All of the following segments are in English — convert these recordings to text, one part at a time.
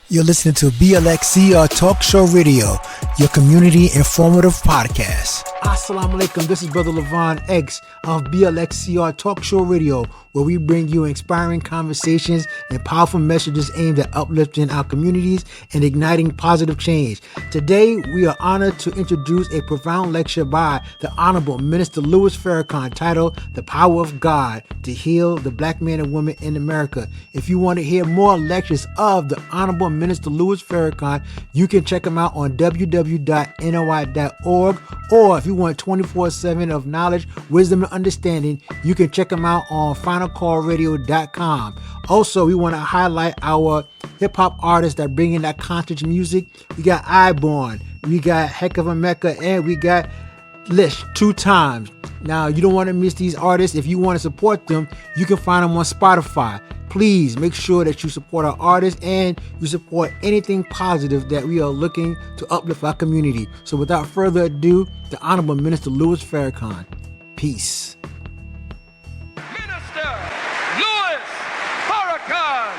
You're listening to BLXCR Talk Show Radio, your community informative podcast. Assalamu alaikum, this is Brother Levon X of BLXCR Talk Show Radio, where we bring you inspiring conversations and powerful messages aimed at uplifting our communities and igniting positive change. Today, we are honored to introduce a profound lecture by the Honorable Minister Louis Farrakhan titled The Power of God to Heal the Black Man and Woman in America. If you want to hear more lectures of the Honorable Minister Louis Farrakhan, you can check him out on www.noi.org, or if you want 24/7 of knowledge, wisdom, and understanding, you can check him out on finalcallradio.com. Also, we want to highlight our hip-hop artists that bring in that conscious music. We got Iborn, we got Hecava, Mecca, and we got Lish 2 times. Now, you don't want to miss these artists. If you want to support them, you can find them on Spotify. Please make sure that you support our artists and you support anything positive that we are looking to uplift our community. So without further ado, the Honorable Minister Louis Farrakhan. Peace. Minister Louis Farrakhan.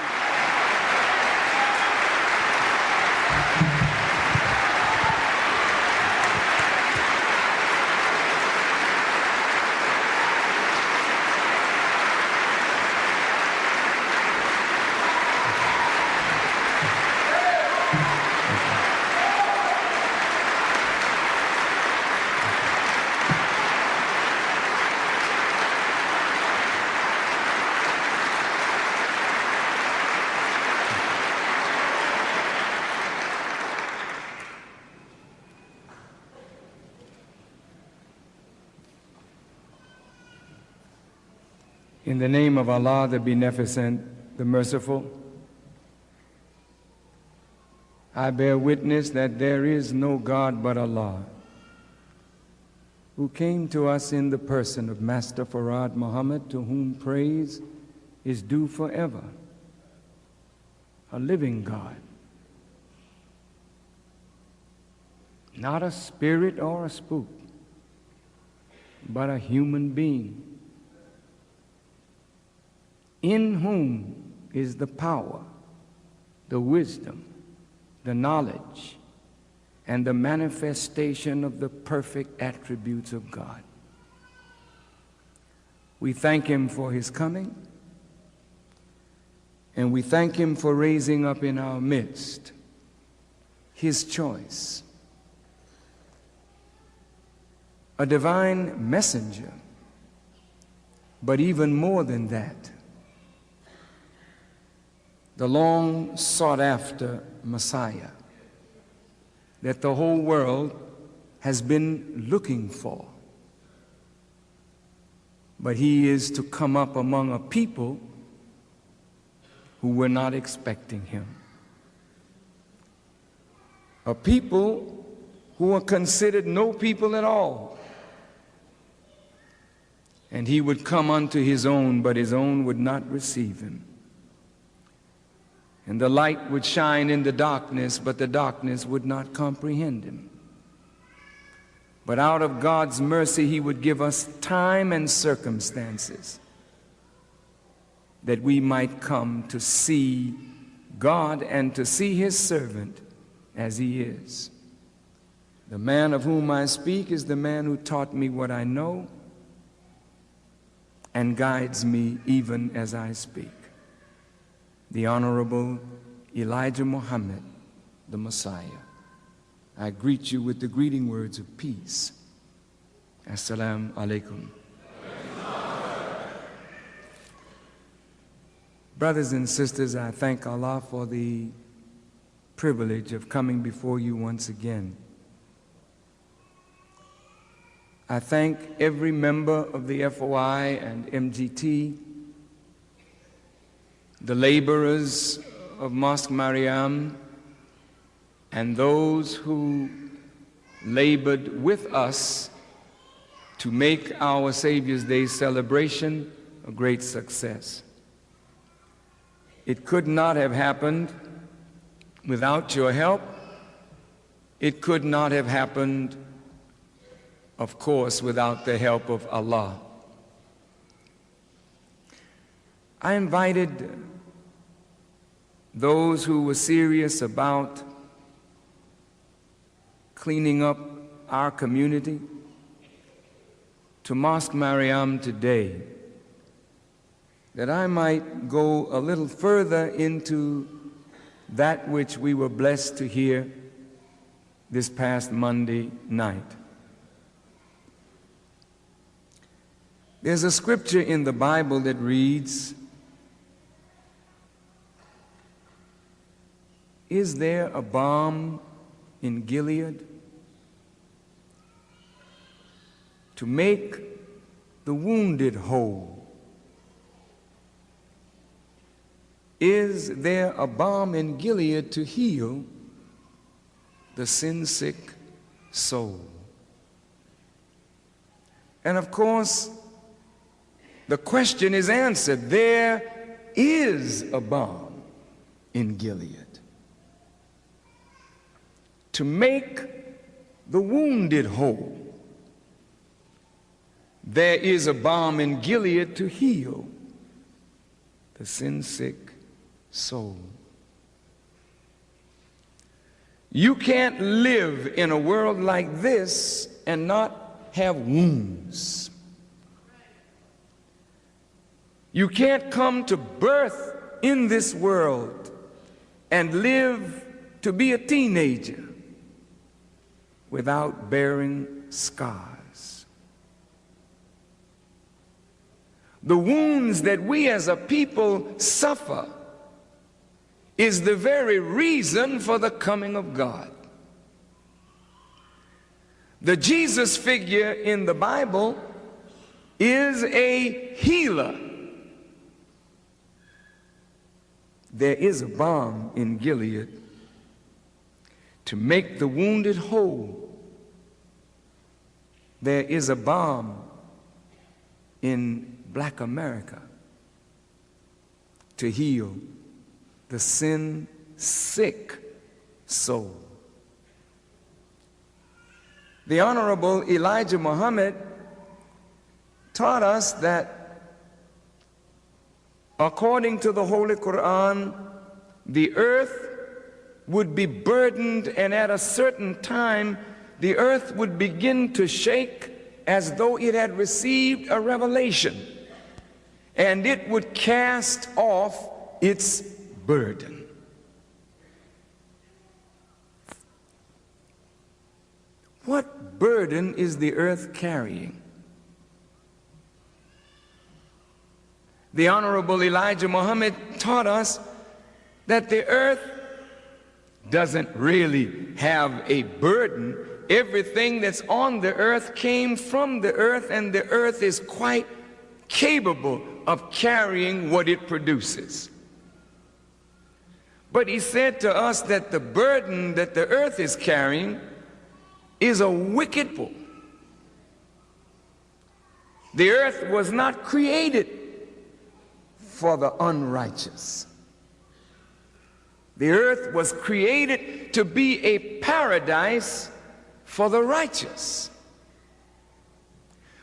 In the name of Allah, the Beneficent, the Merciful, I bear witness that there is no God but Allah, who came to us in the person of Master Farad Muhammad, to whom praise is due forever, a living God, not a spirit or a spook, but a human being, in whom is the power, the wisdom, the knowledge, and the manifestation of the perfect attributes of God. We thank him for his coming, and we thank him for raising up in our midst his choice, a divine messenger, but even more than that, the long sought after Messiah that the whole world has been looking for. But he is to come up among a people who were not expecting him. A people who were considered no people at all. And he would come unto his own, but his own would not receive him. And the light would shine in the darkness, but the darkness would not comprehend him. But out of God's mercy, he would give us time and circumstances that we might come to see God and to see his servant as he is. The man of whom I speak is the man who taught me what I know and guides me even as I speak. The Honorable Elijah Muhammad, the Messiah. I greet you with the greeting words of peace. Assalamu alaikum. Brothers and sisters, I thank Allah for the privilege of coming before you once again. I thank every member of the FOI and MGT, the laborers of Mosque Mariam, and those who labored with us to make our Savior's Day celebration a great success. It could not have happened without your help. It could not have happened, of course, without the help of Allah. I invited those who were serious about cleaning up our community to Mosque Mariam today, that I might go a little further into that which we were blessed to hear this past Monday night. There's a scripture in the Bible that reads, "Is there a balm in Gilead to make the wounded whole? Is there a balm in Gilead to heal the sin-sick soul?" And of course, the question is answered. There is a balm in Gilead to make the wounded whole. There is a balm in Gilead to heal the sin-sick soul. You can't live in a world like this and not have wounds. You can't come to birth in this world and live to be a teenager without bearing scars. The wounds that we as a people suffer is the very reason for the coming of God. The Jesus figure in the Bible is a healer. There is a balm in Gilead to make the wounded whole. There is a balm in Black America to heal the sin-sick soul. The Honorable Elijah Muhammad taught us that according to the Holy Quran, the earth would be burdened, and at a certain time, the earth would begin to shake as though it had received a revelation, and it would cast off its burden. What burden is the earth carrying? The Honorable Elijah Muhammad taught us that the earth doesn't really have a burden. Everything that's on the earth came from the earth, and the earth is quite capable of carrying what it produces. But he said to us that the burden that the earth is carrying is a wicked pull. The earth was not created for the unrighteous. The earth was created to be a paradise for the righteous.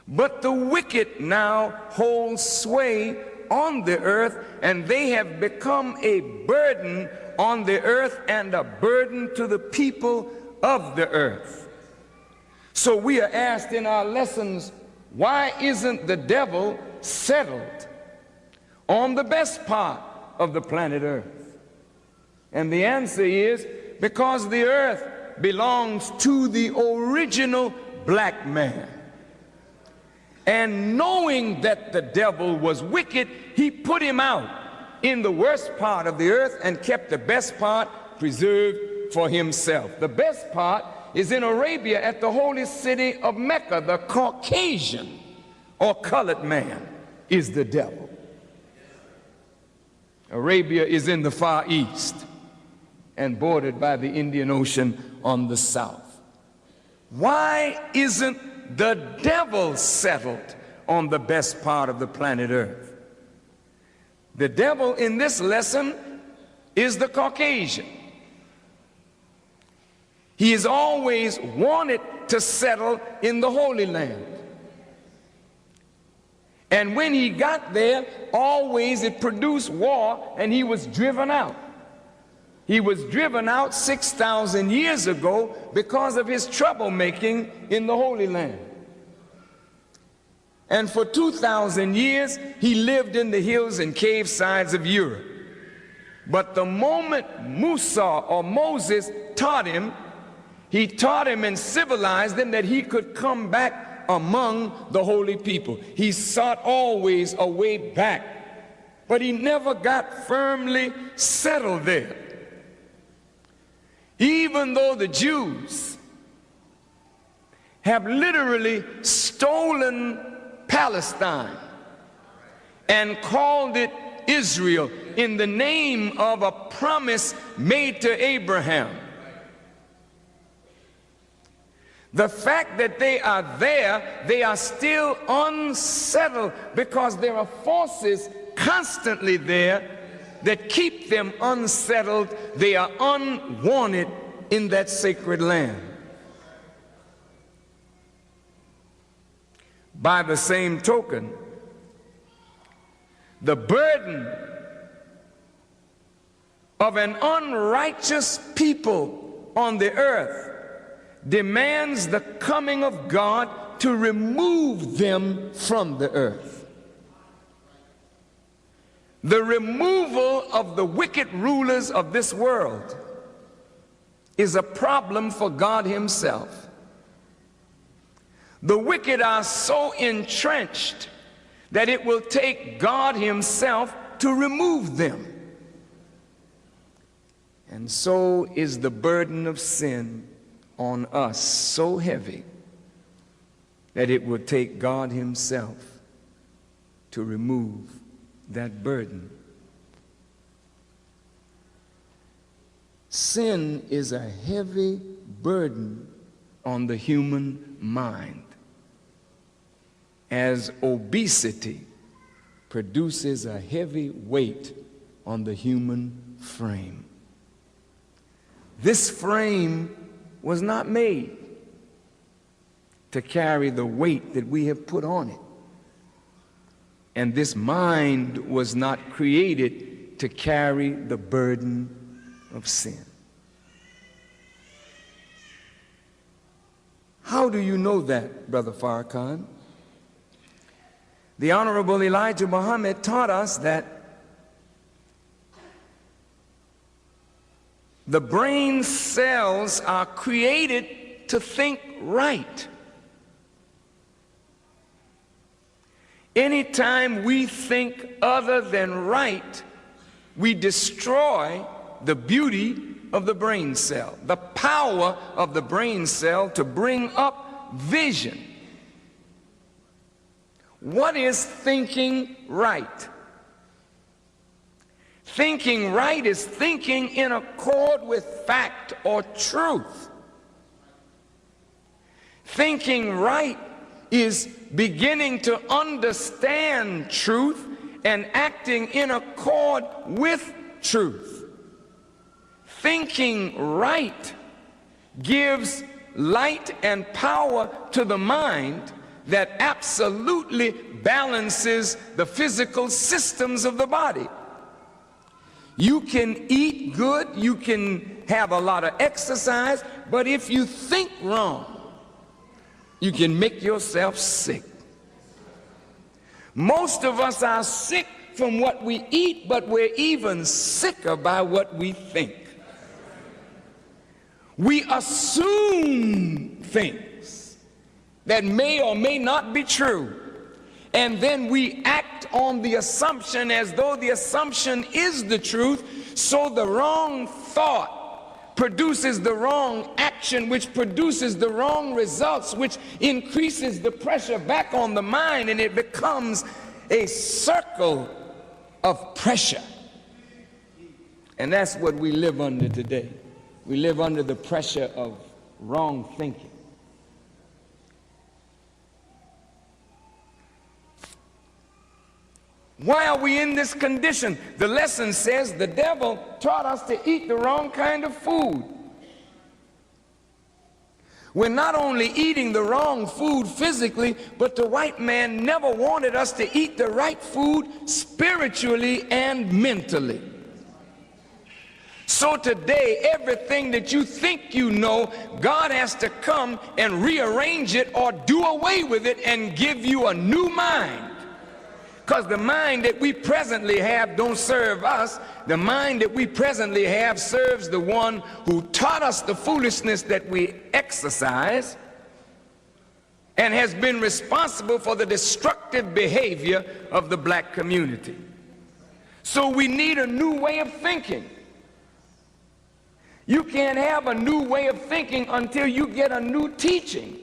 But the wicked now hold sway on the earth, and they have become a burden on the earth and a burden to the people of the earth. So we are asked in our lessons, why isn't the devil settled on the best part of the planet Earth? And the answer is because the earth belongs to the original black man. And knowing that the devil was wicked, he put him out in the worst part of the earth and kept the best part preserved for himself. The best part is in Arabia at the holy city of Mecca. The Caucasian or colored man is the devil. Arabia is in the Far East and bordered by the Indian Ocean on the south. Why isn't the devil settled on the best part of the planet Earth? The devil in this lesson is the Caucasian. He has always wanted to settle in the Holy Land. And when he got there, always it produced war, and he was driven out. He was driven out 6,000 years ago because of his troublemaking in the Holy Land. And for 2,000 years, he lived in the hills and cave sides of Europe. But the moment Musa or Moses taught him, he taught him and civilized him that he could come back among the holy people. He sought always a way back, but he never got firmly settled there. Even though the Jews have literally stolen Palestine and called it Israel in the name of a promise made to Abraham, the fact that they are there, they are still unsettled because there are forces constantly there that keep them unsettled. They are unwanted in that sacred land. By the same token, the burden of an unrighteous people on the earth demands the coming of God to remove them from the earth. The removal of the wicked rulers of this world is a problem for God himself. The wicked are so entrenched that it will take God himself to remove them. And so is the burden of sin on us so heavy that it will take God himself to remove that burden. Sin is a heavy burden on the human mind, as obesity produces a heavy weight on the human frame. This frame was not made to carry the weight that we have put on it. And this mind was not created to carry the burden of sin. How do you know that, Brother Farrakhan? The Honorable Elijah Muhammad taught us that the brain cells are created to think right. Anytime we think other than right, we destroy the beauty of the brain cell, the power of the brain cell to bring up vision. What is thinking right? Thinking right is thinking in accord with fact or truth. Thinking right is beginning to understand truth and acting in accord with truth. Thinking right gives light and power to the mind that absolutely balances the physical systems of the body. You can eat good, you can have a lot of exercise, but if you think wrong, you can make yourself sick. Most of us are sick from what we eat, but we're even sicker by what we think. We assume things that may or may not be true, and then we act on the assumption as though the assumption is the truth, so the wrong thought produces the wrong action, which produces the wrong results, which increases the pressure back on the mind, and it becomes a circle of pressure. And that's what we live under today. We live under the pressure of wrong thinking. Why are we in this condition? The lesson says the devil taught us to eat the wrong kind of food. We're not only eating the wrong food physically, but the white man never wanted us to eat the right food spiritually and mentally. So today, everything that you think you know, God has to come and rearrange it or do away with it and give you a new mind. Because the mind that we presently have don't serve us. The mind that we presently have serves the one who taught us the foolishness that we exercise and has been responsible for the destructive behavior of the black community. So we need a new way of thinking. You can't have a new way of thinking until you get a new teaching.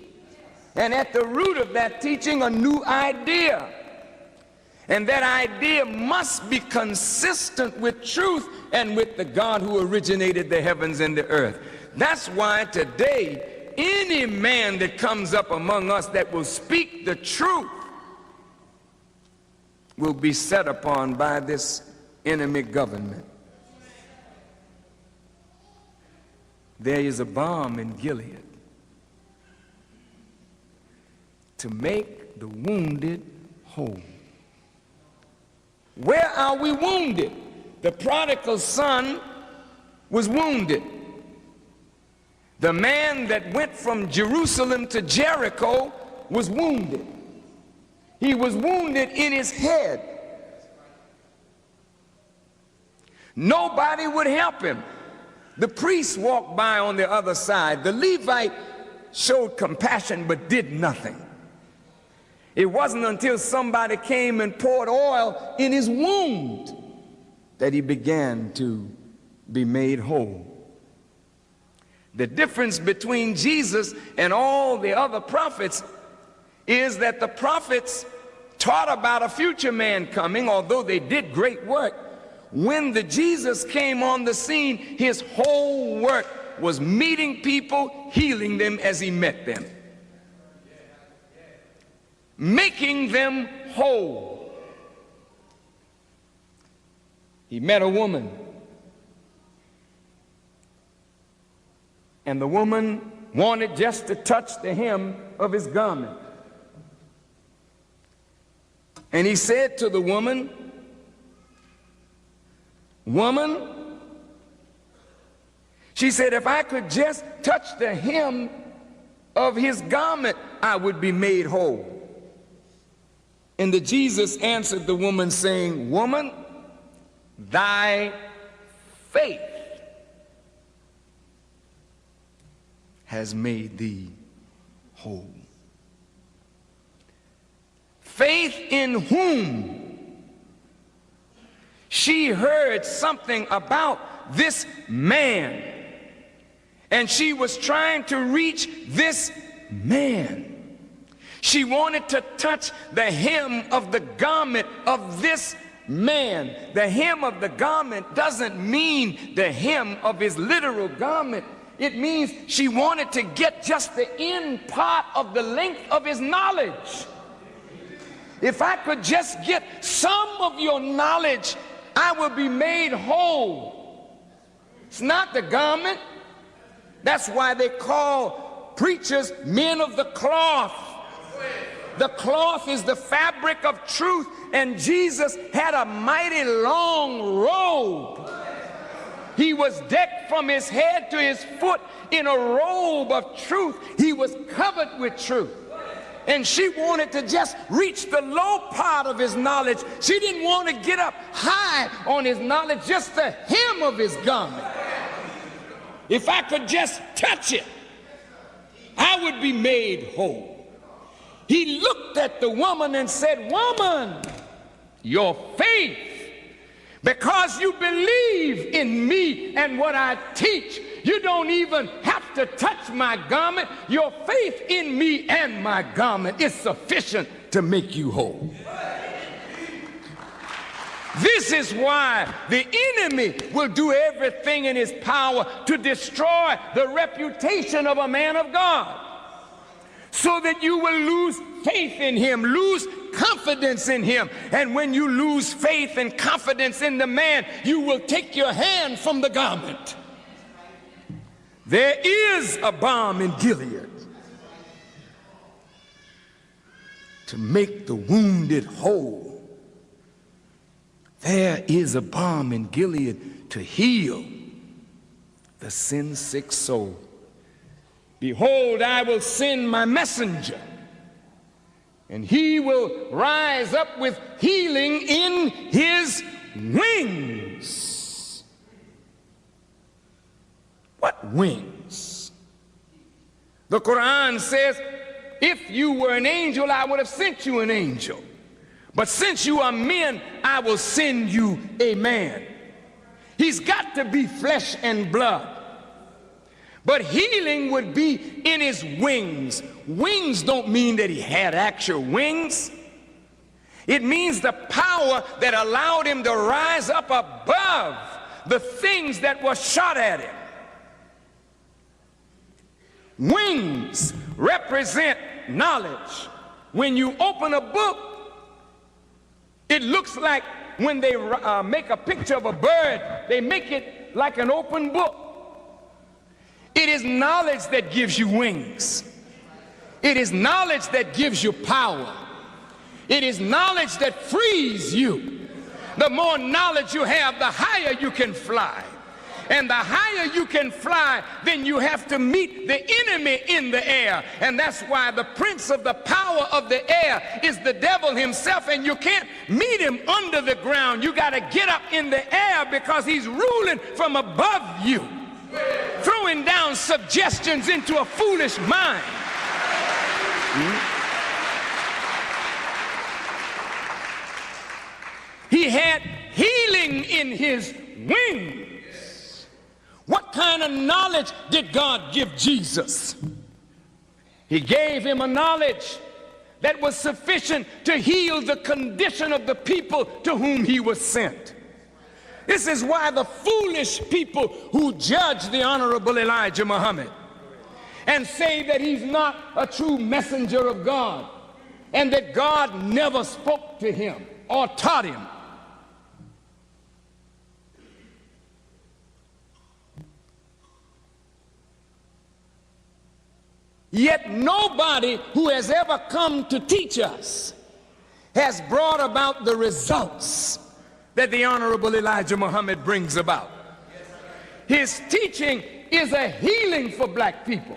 And at the root of that teaching, a new idea. And that idea must be consistent with truth and with the God who originated the heavens and the earth. That's why today, any man that comes up among us that will speak the truth will be set upon by this enemy government. There is a balm in Gilead to make the wounded whole. Where are we wounded? The prodigal son was wounded. The man that went from Jerusalem to Jericho was wounded. He was wounded in his head. Nobody would help him. The priest walked by on the other side. The Levite showed compassion but did nothing. It wasn't until somebody came and poured oil in his wound that he began to be made whole. The difference between Jesus and all the other prophets is that the prophets taught about a future man coming, although they did great work. When the Jesus came on the scene, his whole work was meeting people, healing them as he met them, making them whole. He met a woman, and the woman wanted just to touch the hem of his garment. And he said to the woman, "Woman," she said, "if I could just touch the hem of his garment, I would be made whole." And the Jesus answered the woman, saying, "Woman, thy faith has made thee whole." Faith in whom? She heard something about this man, and she was trying to reach this man. She wanted to touch the hem of the garment of this man. The hem of the garment doesn't mean the hem of his literal garment. It means she wanted to get just the end part of the length of his knowledge. If I could just get some of your knowledge, I will be made whole. It's not the garment. That's why they call preachers men of the cloth. The cloth is the fabric of truth, and Jesus had a mighty long robe. He was decked from his head to his foot in a robe of truth. He was covered with truth. And she wanted to just reach the low part of his knowledge. She didn't want to get up high on his knowledge, just the hem of his garment. If I could just touch it, I would be made whole. He looked at the woman and said, "Woman, your faith, because you believe in me and what I teach, you don't even have to touch my garment. Your faith in me and my garment is sufficient to make you whole." This is why the enemy will do everything in his power to destroy the reputation of a man of God, so that you will lose faith in him, lose confidence in him. And when you lose faith and confidence in the man, you will take your hand from the garment. There is a balm in Gilead to make the wounded whole. There is a balm in Gilead to heal the sin-sick soul. Behold, I will send my messenger, and he will rise up with healing in his wings. What wings? The Quran says, if you were an angel, I would have sent you an angel. But since you are men, I will send you a man. He's got to be flesh and blood. But healing would be in his wings. Wings don't mean that he had actual wings. It means the power that allowed him to rise up above the things that were shot at him. Wings represent knowledge. When you open a book, it looks like when they make a picture of a bird, they make it like an open book. It is knowledge that gives you wings. It is knowledge that gives you power. It is knowledge that frees you. The more knowledge you have, the higher you can fly. And the higher you can fly, then you have to meet the enemy in the air. And that's why the prince of the power of the air is the devil himself, and you can't meet him under the ground. You got to get up in the air because he's ruling from above you, throwing down suggestions into a foolish mind. He had healing in his wings. What kind of knowledge did God give Jesus? He gave him a knowledge that was sufficient to heal the condition of the people to whom he was sent. This is why the foolish people who judge the Honorable Elijah Muhammad and say that he's not a true messenger of God and that God never spoke to him or taught him. Yet nobody who has ever come to teach us has brought about the results that the Honorable Elijah Muhammad brings about. His teaching is a healing for black people.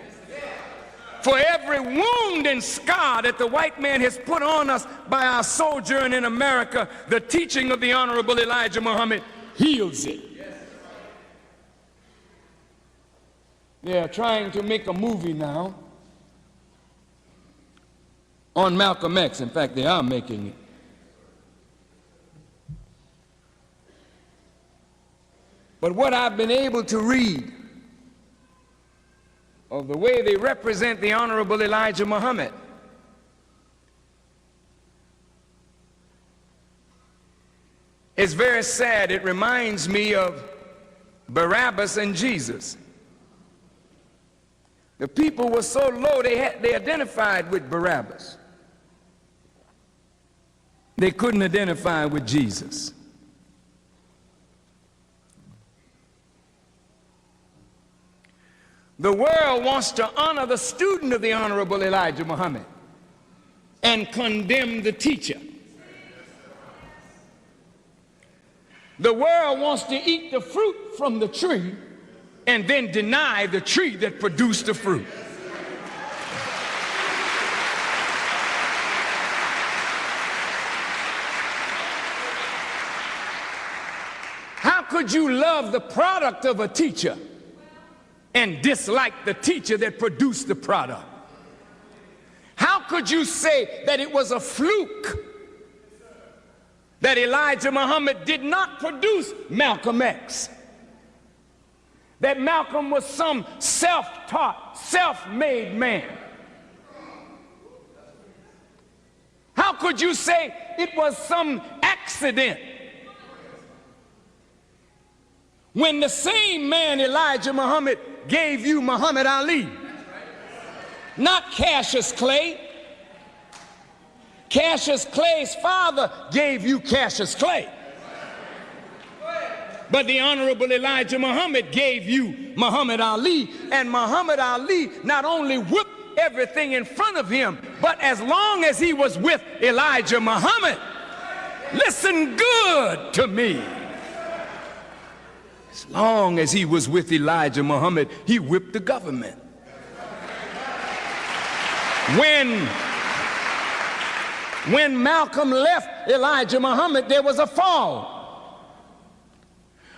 For every wound and scar that the white man has put on us by our sojourn in America, the teaching of the Honorable Elijah Muhammad heals it. They are trying to make a movie now on Malcolm X. In fact, they are making it. But what I've been able to read of the way they represent the Honorable Elijah Muhammad, is very sad. It reminds me of Barabbas and Jesus. The people were so low, they identified with Barabbas. They couldn't identify with Jesus. The world wants to honor the student of the Honorable Elijah Muhammad and condemn the teacher. The world wants to eat the fruit from the tree and then deny the tree that produced the fruit. How could you love the product of a teacher and dislike the teacher that produced the product? How could you say that it was a fluke that Elijah Muhammad did not produce Malcolm X? That Malcolm was some self-taught, self-made man? How could you say it was some accident when the same man, Elijah Muhammad, gave you Muhammad Ali? Not Cassius Clay. Cassius Clay's father gave you Cassius Clay. But the Honorable Elijah Muhammad gave you Muhammad Ali, and Muhammad Ali not only whipped everything in front of him, but as long as he was with Elijah Muhammad, listen good to me, As long as he was with Elijah Muhammad, he whipped the government. When Malcolm left Elijah Muhammad, there was a fall.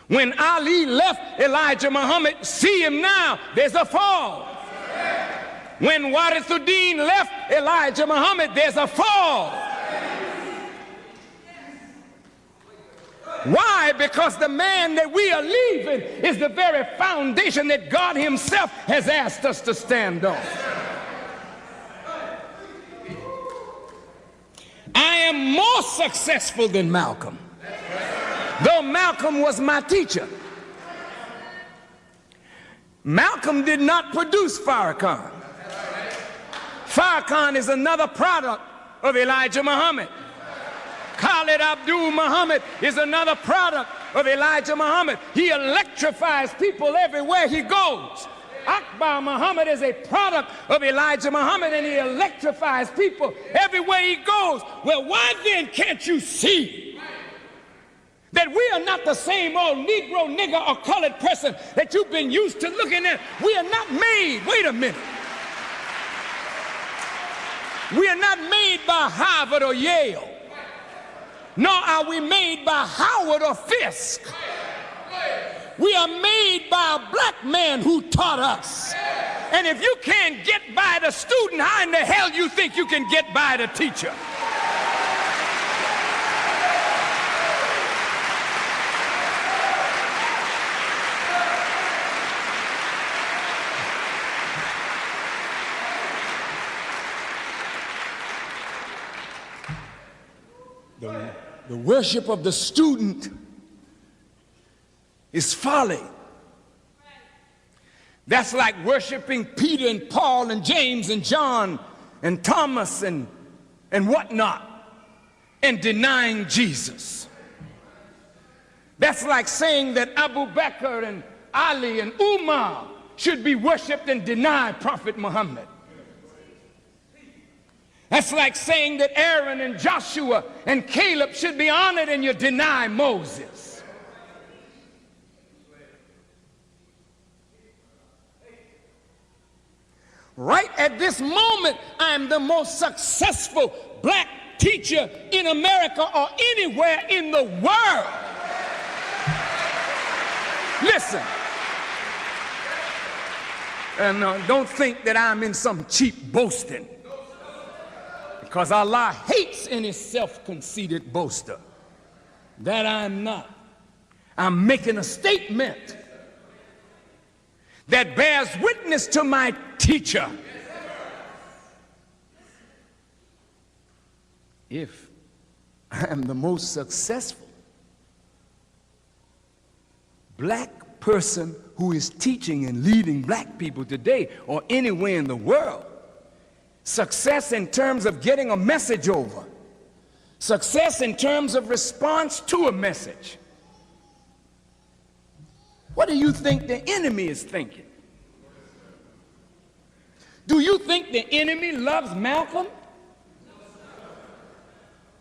When Ali left Elijah Muhammad, see him now, there's a fall. When Warithuddin left Elijah Muhammad, there's a fall. Why? Because the man that we are leaving is the very foundation that God himself has asked us to stand on. I am more successful than Malcolm, though Malcolm was my teacher. Malcolm did not produce Farrakhan. Farrakhan is another product of Elijah Muhammad. Khalid Abdul Muhammad is another product of Elijah Muhammad. He electrifies people everywhere he goes. Akbar Muhammad is a product of Elijah Muhammad, and he electrifies people everywhere he goes. Well, why then can't you see that we are not the same old Negro, nigger, or colored person that you've been used to looking at? We are not made, wait a minute. We are not made by Harvard or Yale, nor are we made by Howard or Fisk. We are made by a black man who taught us. And if you can't get by the student, how in the hell you think you can get by the teacher? The worship of the student is folly. That's like worshiping Peter and Paul and James and John and Thomas and whatnot, and denying Jesus. That's like saying that Abu Bakr and Ali and Umar should be worshiped and deny Prophet Muhammad. That's like saying that Aaron and Joshua and Caleb should be honored and you deny Moses. Right at this moment, I am the most successful black teacher in America or anywhere in the world. Listen, and don't think that I'm in some cheap boasting, because Allah hates any self-conceited boaster. That I'm not. I'm making a statement that bears witness to my teacher. If I am the most successful black person who is teaching and leading black people today or anywhere in the world, success in terms of getting a message over, success in terms of response to a message, what do you think the enemy is thinking? Do you think the enemy loves Malcolm?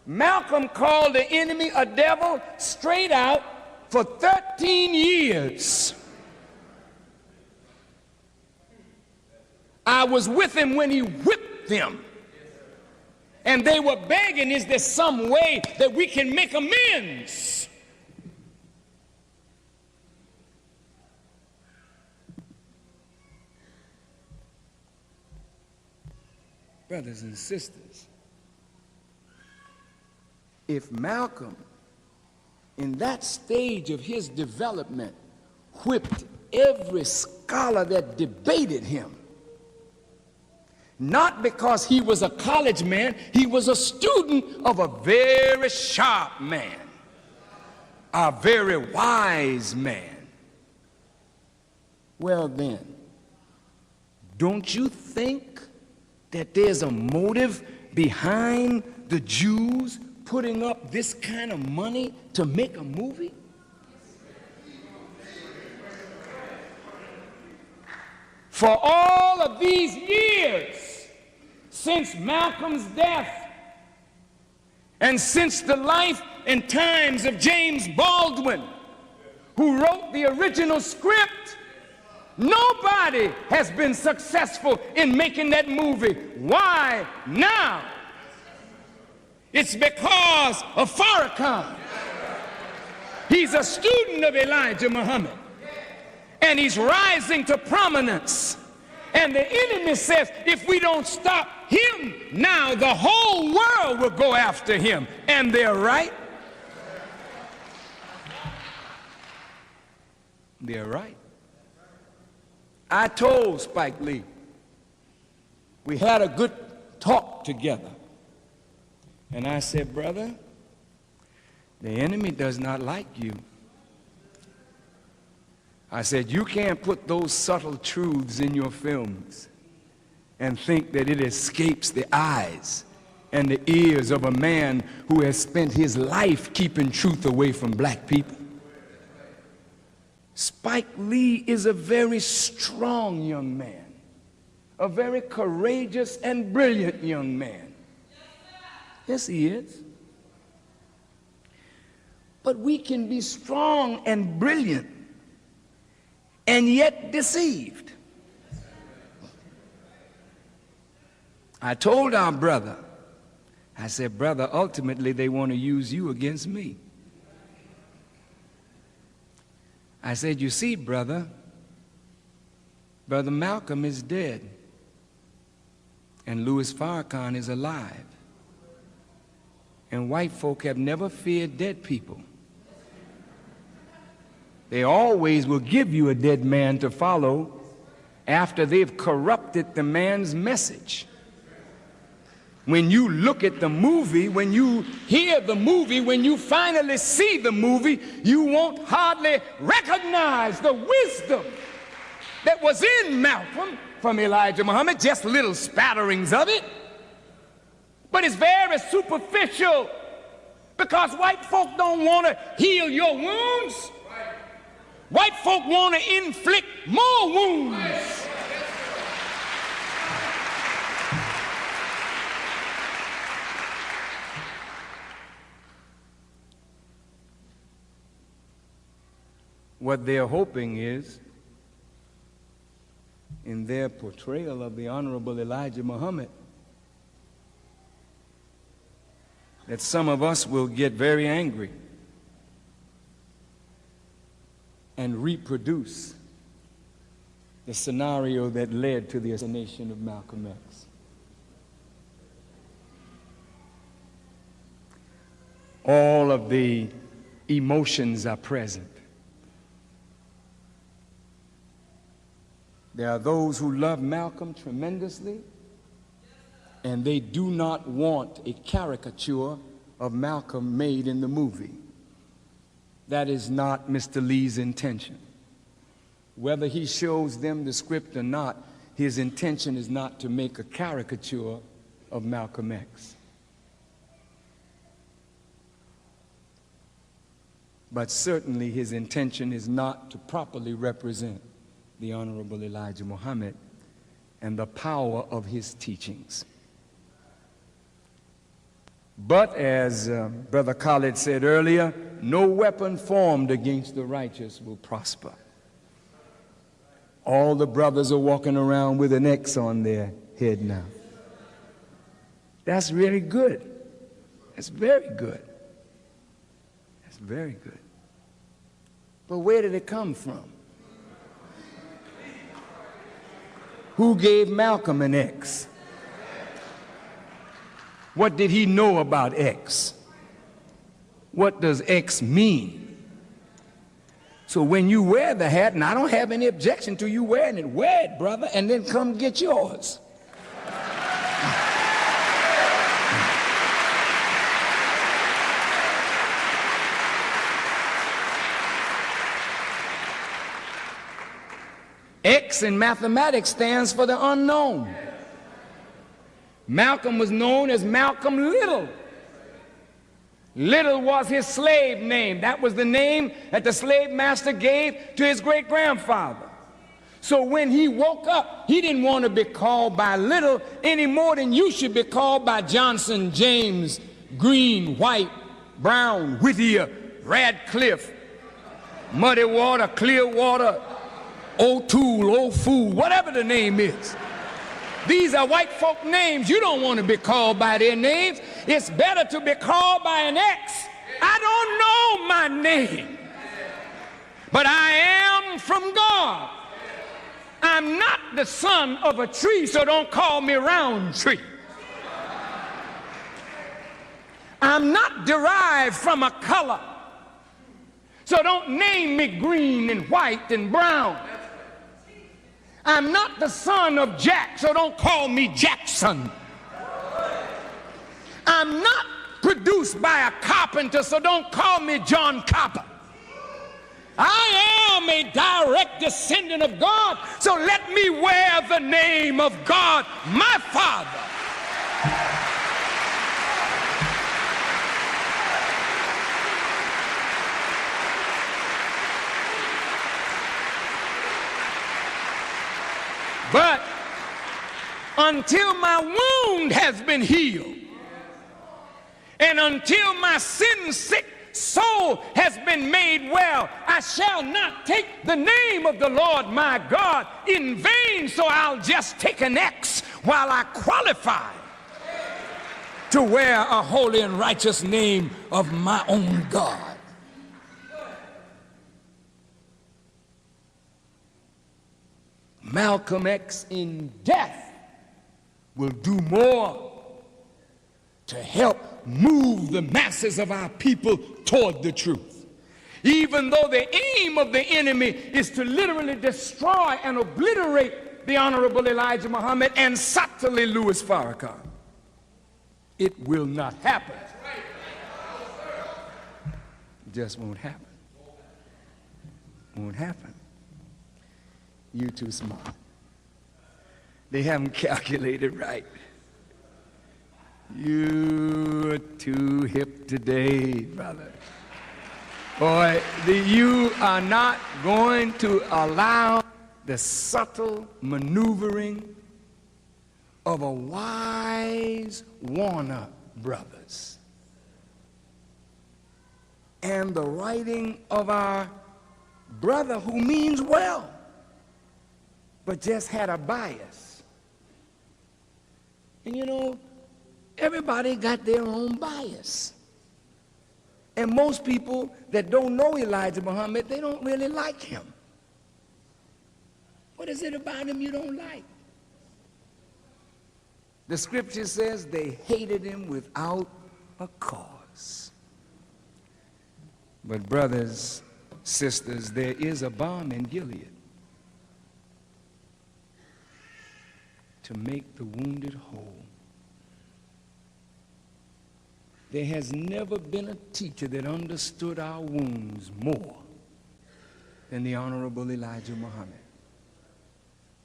Malcolm called the enemy a devil straight out for 13 years. I was with him when he whipped them. And they were begging, is there some way that we can make amends? Brothers and sisters, if Malcolm, in that stage of his development, whipped every scholar that debated him, not because he was a college man, he was a student of a very sharp man, a very wise man. Well then, don't you think that there's a motive behind the Jews putting up this kind of money to make a movie? For all of these years, since Malcolm's death, and since the life and times of James Baldwin, who wrote the original script, nobody has been successful in making that movie. Why now? It's because of Farrakhan. He's a student of Elijah Muhammad, and he's rising to prominence. And the enemy says, if we don't stop him now, the whole world will go after him. And they're right. They're right. I told Spike Lee, we had a good talk together. And I said, brother, the enemy does not like you. I said, you can't put those subtle truths in your films and think that it escapes the eyes and the ears of a man who has spent his life keeping truth away from black people. Spike Lee is a very strong young man, a very courageous and brilliant young man. Yes, he is. But we can be strong and brilliant and yet deceived. I told our brother, I said, brother, ultimately they want to use you against me. I said, you see, brother, Brother Malcolm is dead and Louis Farrakhan is alive. And white folk have never feared dead people. They always will give you a dead man to follow after they've corrupted the man's message. When you look at the movie, when you hear the movie, when you finally see the movie, you won't hardly recognize the wisdom that was in Malcolm from Elijah Muhammad, just little spatterings of it. But it's very superficial because white folk don't want to heal your wounds. White folk want to inflict more wounds. What they're hoping is, in their portrayal of the Honorable Elijah Muhammad, that some of us will get very angry and reproduce the scenario that led to the assassination of Malcolm X. All of the emotions are present. There are those who love Malcolm tremendously, and they do not want a caricature of Malcolm made in the movie. That is not Mr. Lee's intention. Whether he shows them the script or not, his intention is not to make a caricature of Malcolm X. But certainly his intention is not to properly represent the Honorable Elijah Muhammad and the power of his teachings. But as Brother Khalid said earlier, no weapon formed against the righteous will prosper. All the brothers are walking around with an X on their head now. That's really good. That's very good. That's very good. But where did it come from? Who gave Malcolm an X? What did he know about X? What does X mean? So when you wear the hat, and I don't have any objection to you wearing it, wear it, brother, and then come get yours. X in mathematics stands for the unknown. Malcolm was known as Malcolm Little. Little was his slave name. That was the name that the slave master gave to his great-grandfather. So when he woke up, he didn't want to be called by Little any more than you should be called by Johnson, James, Green, White, Brown, Whittier, Radcliffe, Muddy Water, Clear Water, O'Toole, O'Fool, whatever the name is. These are white folk names. You don't want to be called by their names. It's better to be called by an X. I don't know my name, but I am from God. I'm not the son of a tree, so don't call me Roundtree. I'm not derived from a color, so don't name me green and white and brown. I'm not the son of Jack, so don't call me Jackson. I'm not produced by a carpenter, so don't call me John Copper. I am a direct descendant of God, so let me wear the name of God, my Father. But until my wound has been healed, and until my sin-sick soul has been made well, I shall not take the name of the Lord my God in vain, so I'll just take an X while I qualify to wear a holy and righteous name of my own God. Malcolm X in death will do more to help move the masses of our people toward the truth. Even though the aim of the enemy is to literally destroy and obliterate the Honorable Elijah Muhammad and subtly Louis Farrakhan, it will not happen. It just won't happen. Won't happen. You're too smart. They haven't calculated right. You're too hip today, brother. Boy, you are not going to allow the subtle maneuvering of a wise Warner Brothers and the writing of our brother who means well, but just had a bias. And you know, everybody got their own bias. And most people that don't know Elijah Muhammad, they don't really like him. What is it about him you don't like? The scripture says they hated him without a cause. But brothers, sisters, there is a balm in Gilead to make the wounded whole. There has never been a teacher that understood our wounds more than the Honorable Elijah Muhammad.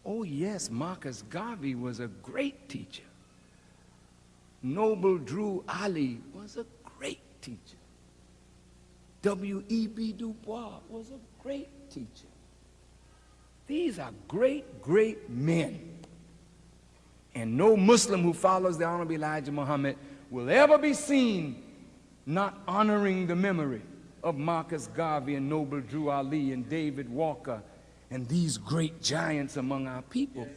Oh yes, Marcus Garvey was a great teacher. Noble Drew Ali was a great teacher. W.E.B. Du Bois was a great teacher. These are great, great men. And no Muslim who follows the Honorable Elijah Muhammad will ever be seen not honoring the memory of Marcus Garvey and Noble Drew Ali and David Walker and these great giants among our people.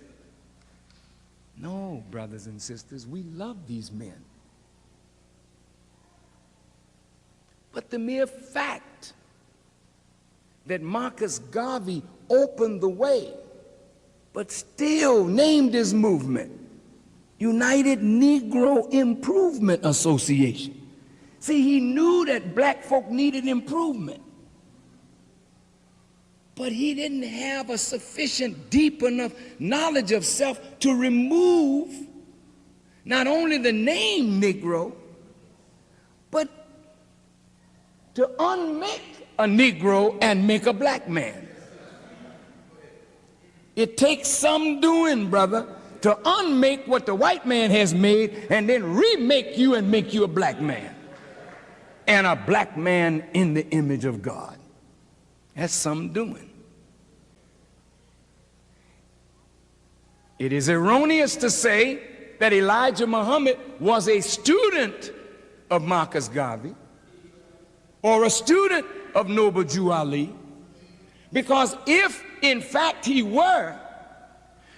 No, brothers and sisters, we love these men. But the mere fact that Marcus Garvey opened the way, but still named his movement United Negro Improvement Association. See, he knew that black folk needed improvement, but he didn't have a sufficient deep enough knowledge of self to remove not only the name Negro, but to unmake a Negro and make a black man. It takes some doing, brother, to unmake what the white man has made and then remake you and make you a black man. And a black man in the image of God. That's some doing. It is erroneous to say that Elijah Muhammad was a student of Marcus Garvey or a student of Noble Drew Ali Because if, in fact, he were,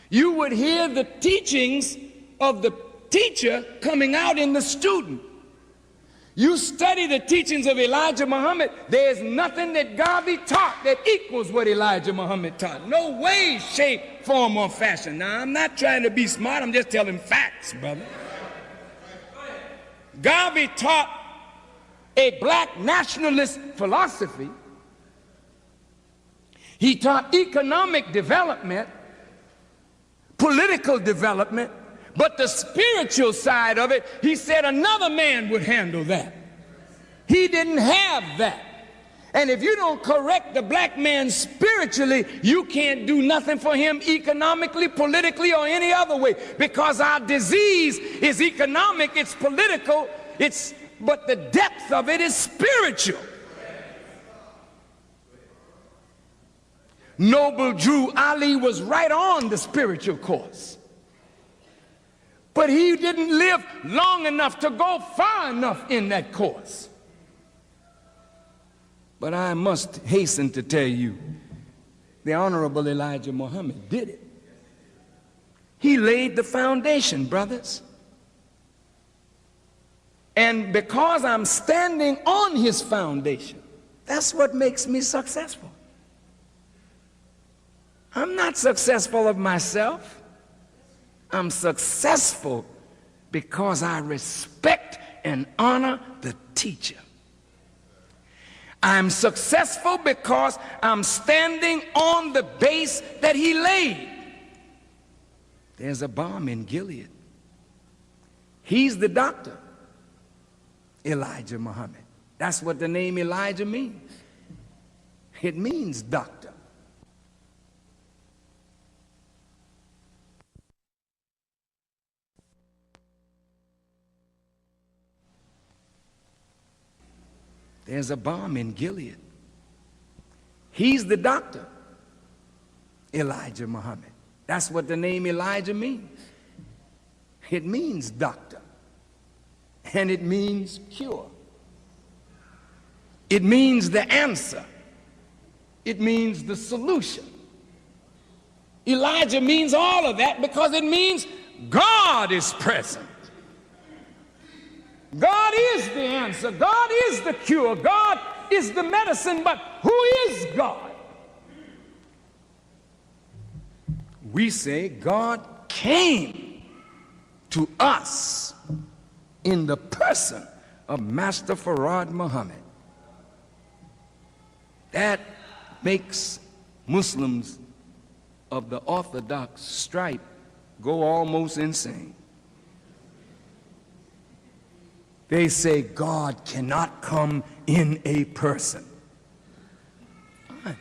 you would hear the teachings of the teacher coming out in the student. You study the teachings of Elijah Muhammad, there's nothing that Garvey taught that equals what Elijah Muhammad taught. No way, shape, form, or fashion. Now, I'm not trying to be smart, I'm just telling facts, brother. Garvey taught a black nationalist philosophy. He taught economic development, political development, but the spiritual side of it, he said another man would handle that. He didn't have that. And if you don't correct the black man spiritually, you can't do nothing for him economically, politically, or any other way. Because our disease is economic, it's political, but the depth of it is spiritual. Noble Drew Ali was right on the spiritual course. But he didn't live long enough to go far enough in that course. But I must hasten to tell you, the Honorable Elijah Muhammad did it. He laid the foundation, brothers. And because I'm standing on his foundation, that's what makes me successful. I'm not successful of myself. I'm successful because I respect and honor the teacher. I'm successful because I'm standing on the base that he laid. There's a balm in Gilead. He's the doctor, Elijah Muhammad. That's what the name Elijah means. It means doctor. There's a balm in Gilead. He's the doctor, Elijah Muhammad. That's what the name Elijah means. It means doctor. And it means cure. It means the answer. It means the solution. Elijah means all of that because it means God is present. God is the answer. God is the cure. God is the medicine. But who is God? We say God came to us in the person of Master Farad Muhammad. That makes Muslims of the Orthodox stripe go almost insane. They say God cannot come in a person. Fine.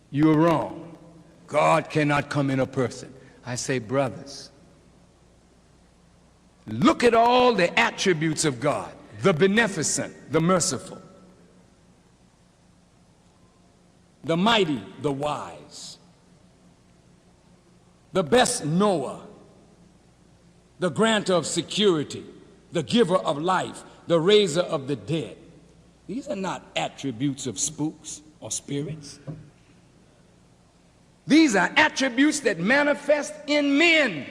You're wrong. God cannot come in a person. I say, brothers, look at all the attributes of God: the beneficent, the merciful, the mighty, the wise, the best knower, the grantor of security, the giver of life, the raiser of the dead. These are not attributes of spooks or spirits. These are attributes that manifest in men.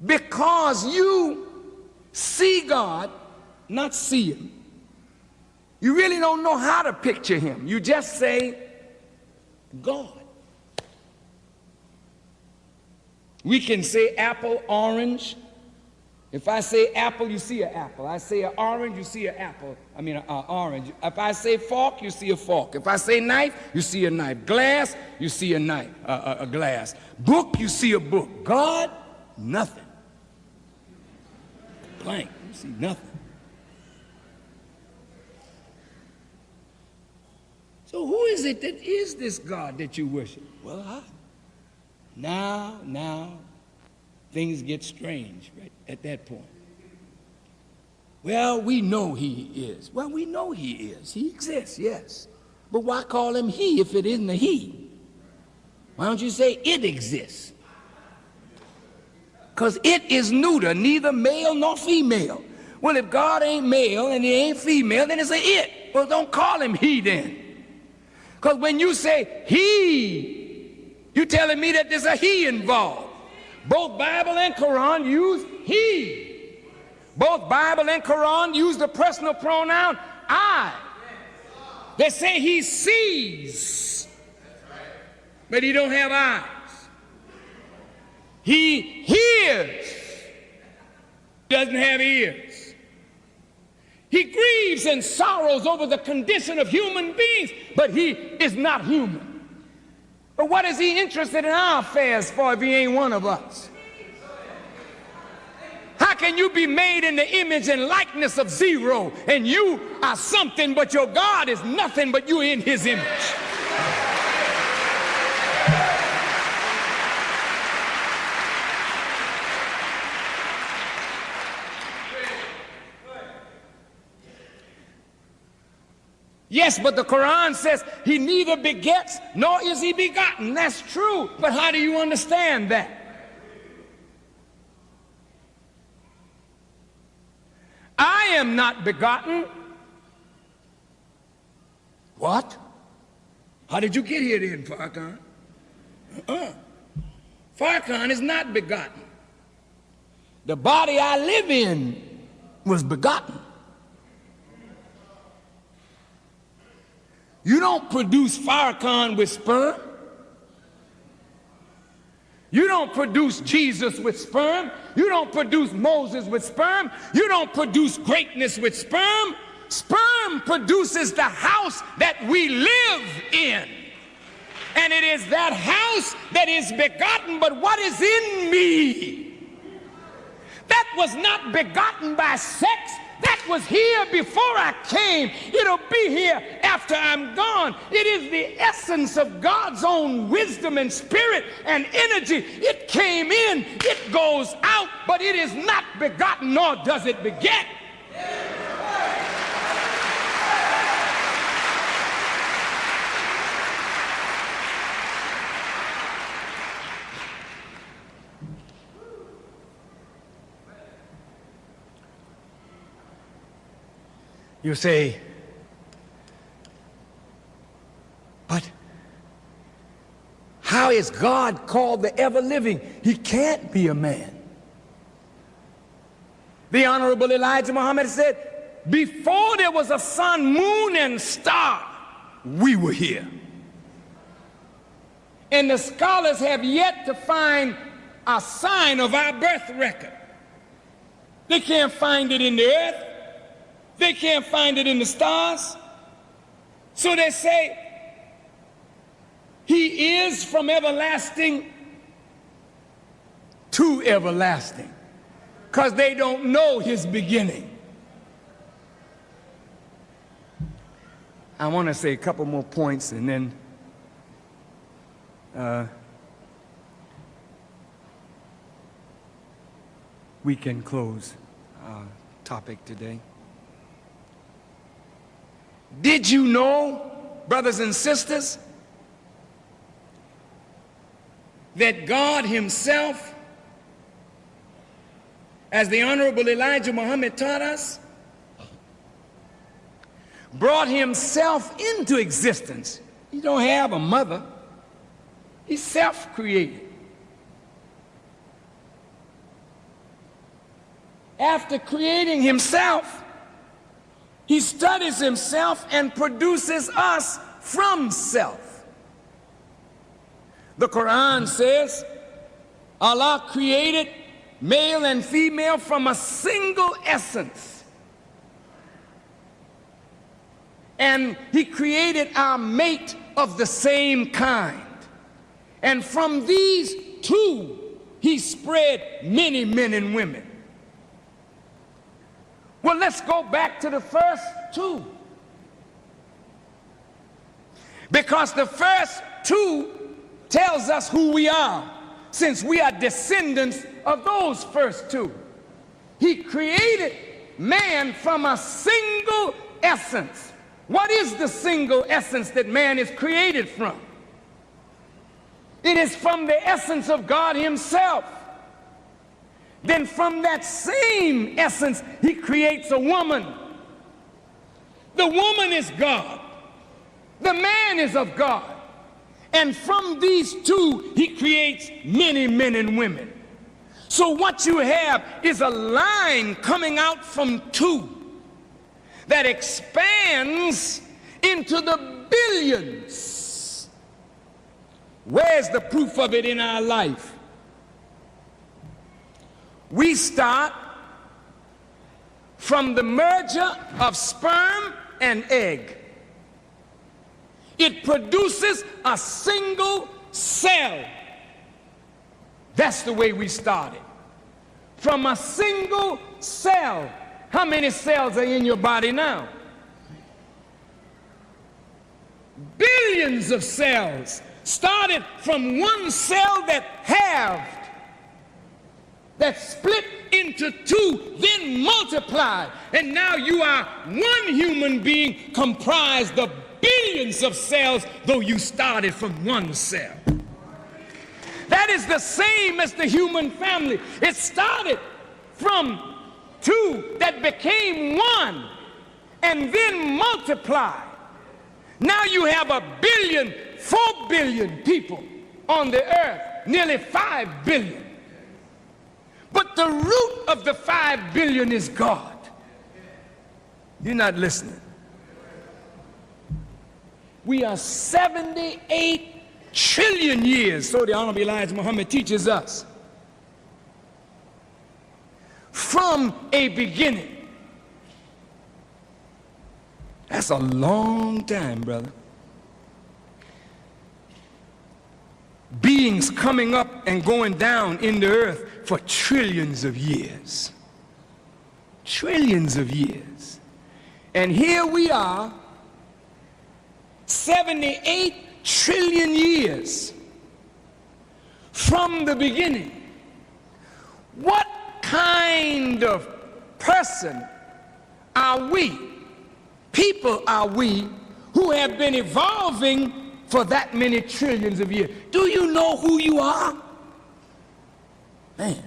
Because you see God, not see him. You really don't know how to picture him. You just say, God. We can say apple, orange. If I say apple, you see an apple. I say an orange, you see an apple. I mean an orange. If I say fork, you see a fork. If I say knife, you see a knife. Glass, you see a knife, a glass. Book, you see a book. God, nothing. Blank, you see nothing. So who is it that is this God that you worship? Well, Now, things get strange right at that point. Well, we know he is. Well, we know he is. He exists, yes. But why call him he if it isn't a he? Why don't you say it exists? Because it is neuter, neither male nor female. Well, if God ain't male and he ain't female, then it's a it. Well, don't call him he then. Because when you say he, you're telling me that there's a he involved. Both Bible and Quran use he. Both Bible and Quran use the personal pronoun I. They say he sees, but he don't have eyes. He hears, doesn't have ears. He grieves and sorrows over the condition of human beings, but he is not human. But what is he interested in our affairs for if he ain't one of us? How can you be made in the image and likeness of zero, and you are something, but your God is nothing, but you're in his image? Yes, but the Quran says he neither begets nor is he begotten. That's true, but how do you understand that? I am not begotten. What? How did you get here then, Farrakhan? Farrakhan is not begotten. The body I live in was begotten. You don't produce Farrakhan with sperm. You don't produce Jesus with sperm. You don't produce Moses with sperm. You don't produce greatness with sperm. Sperm produces the house that we live in. And it is that house that is begotten, but what is in me? That was not begotten by sex. That was here before I came. It'll be here after I'm gone. It is the essence of God's own wisdom and spirit and energy. It came in, it goes out, but it is not begotten, nor does it beget. You say, but how is God called the ever-living? He can't be a man. The Honorable Elijah Muhammad said, before there was a sun, moon, and star, we were here. And the scholars have yet to find a sign of our birth record. They can't find it in the earth. They can't find it in the stars. So they say, he is from everlasting to everlasting, because they don't know his beginning. I want to say a couple more points and then we can close our topic today. Did you know, brothers and sisters, that God himself, as the Honorable Elijah Muhammad taught us, brought himself into existence? He don't have a mother. He's self-created. After creating himself, he studies himself and produces us from self. The Quran says Allah created male and female from a single essence. And he created our mate of the same kind. And from these two, he spread many men and women. Well, let's go back to the first two. Because the first two tells us who we are, since we are descendants of those first two. He created man from a single essence. What is the single essence that man is created from? It is from the essence of God himself. Then from that same essence, he creates a woman. The woman is God. The man is of God. And from these two, he creates many men and women. So what you have is a line coming out from two that expands into the billions. Where's the proof of it in our life? We start from the merger of sperm and egg. It produces a single cell. That's the way we started. From a single cell. How many cells are in your body now? Billions of cells. Started from one cell that halved, that split into two, then multiplied. And now you are one human being comprised of billions of cells, though you started from one cell. That is the same as the human family. It started from two that became one and then multiplied. Now you have 4 billion people on the earth, nearly 5 billion. But the root of the 5 billion is God. You're not listening. We are 78 trillion years, so the Honorable Elijah Muhammad teaches us, from a beginning. That's a long time, brother. Beings coming up and going down in the earth for trillions of years. Trillions of years. And here we are, 78 trillion years from the beginning. What kind of person are we, people are we, who have been evolving for that many trillions of years? Do you know who you are? Man.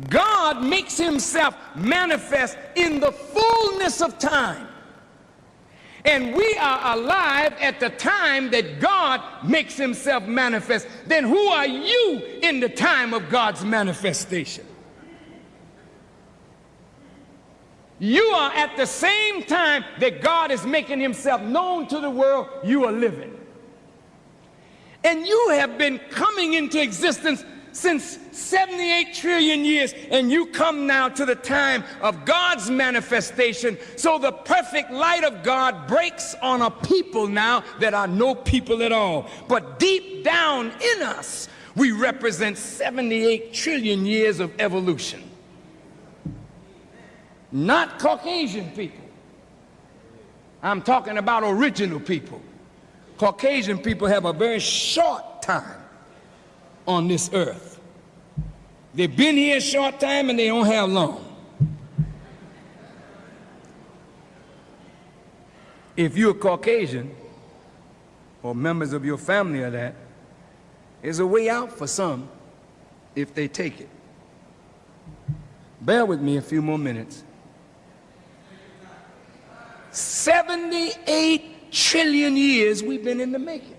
God makes himself manifest in the fullness of time. And we are alive at the time that God makes himself manifest. Then who are you in the time of God's manifestation? You are at the same time that God is making himself known to the world, you are living. And you have been coming into existence since 78 trillion years, and you come now to the time of God's manifestation. So the perfect light of God breaks on a people now that are no people at all. But deep down in us, we represent 78 trillion years of evolution. Not Caucasian people. I'm talking about original people. Caucasian people have a very short time on this earth. They've been here a short time and they don't have long. If you're Caucasian, or members of your family are that, there's a way out for some if they take it. Bear with me a few more minutes. 78 trillion years we've been in the making.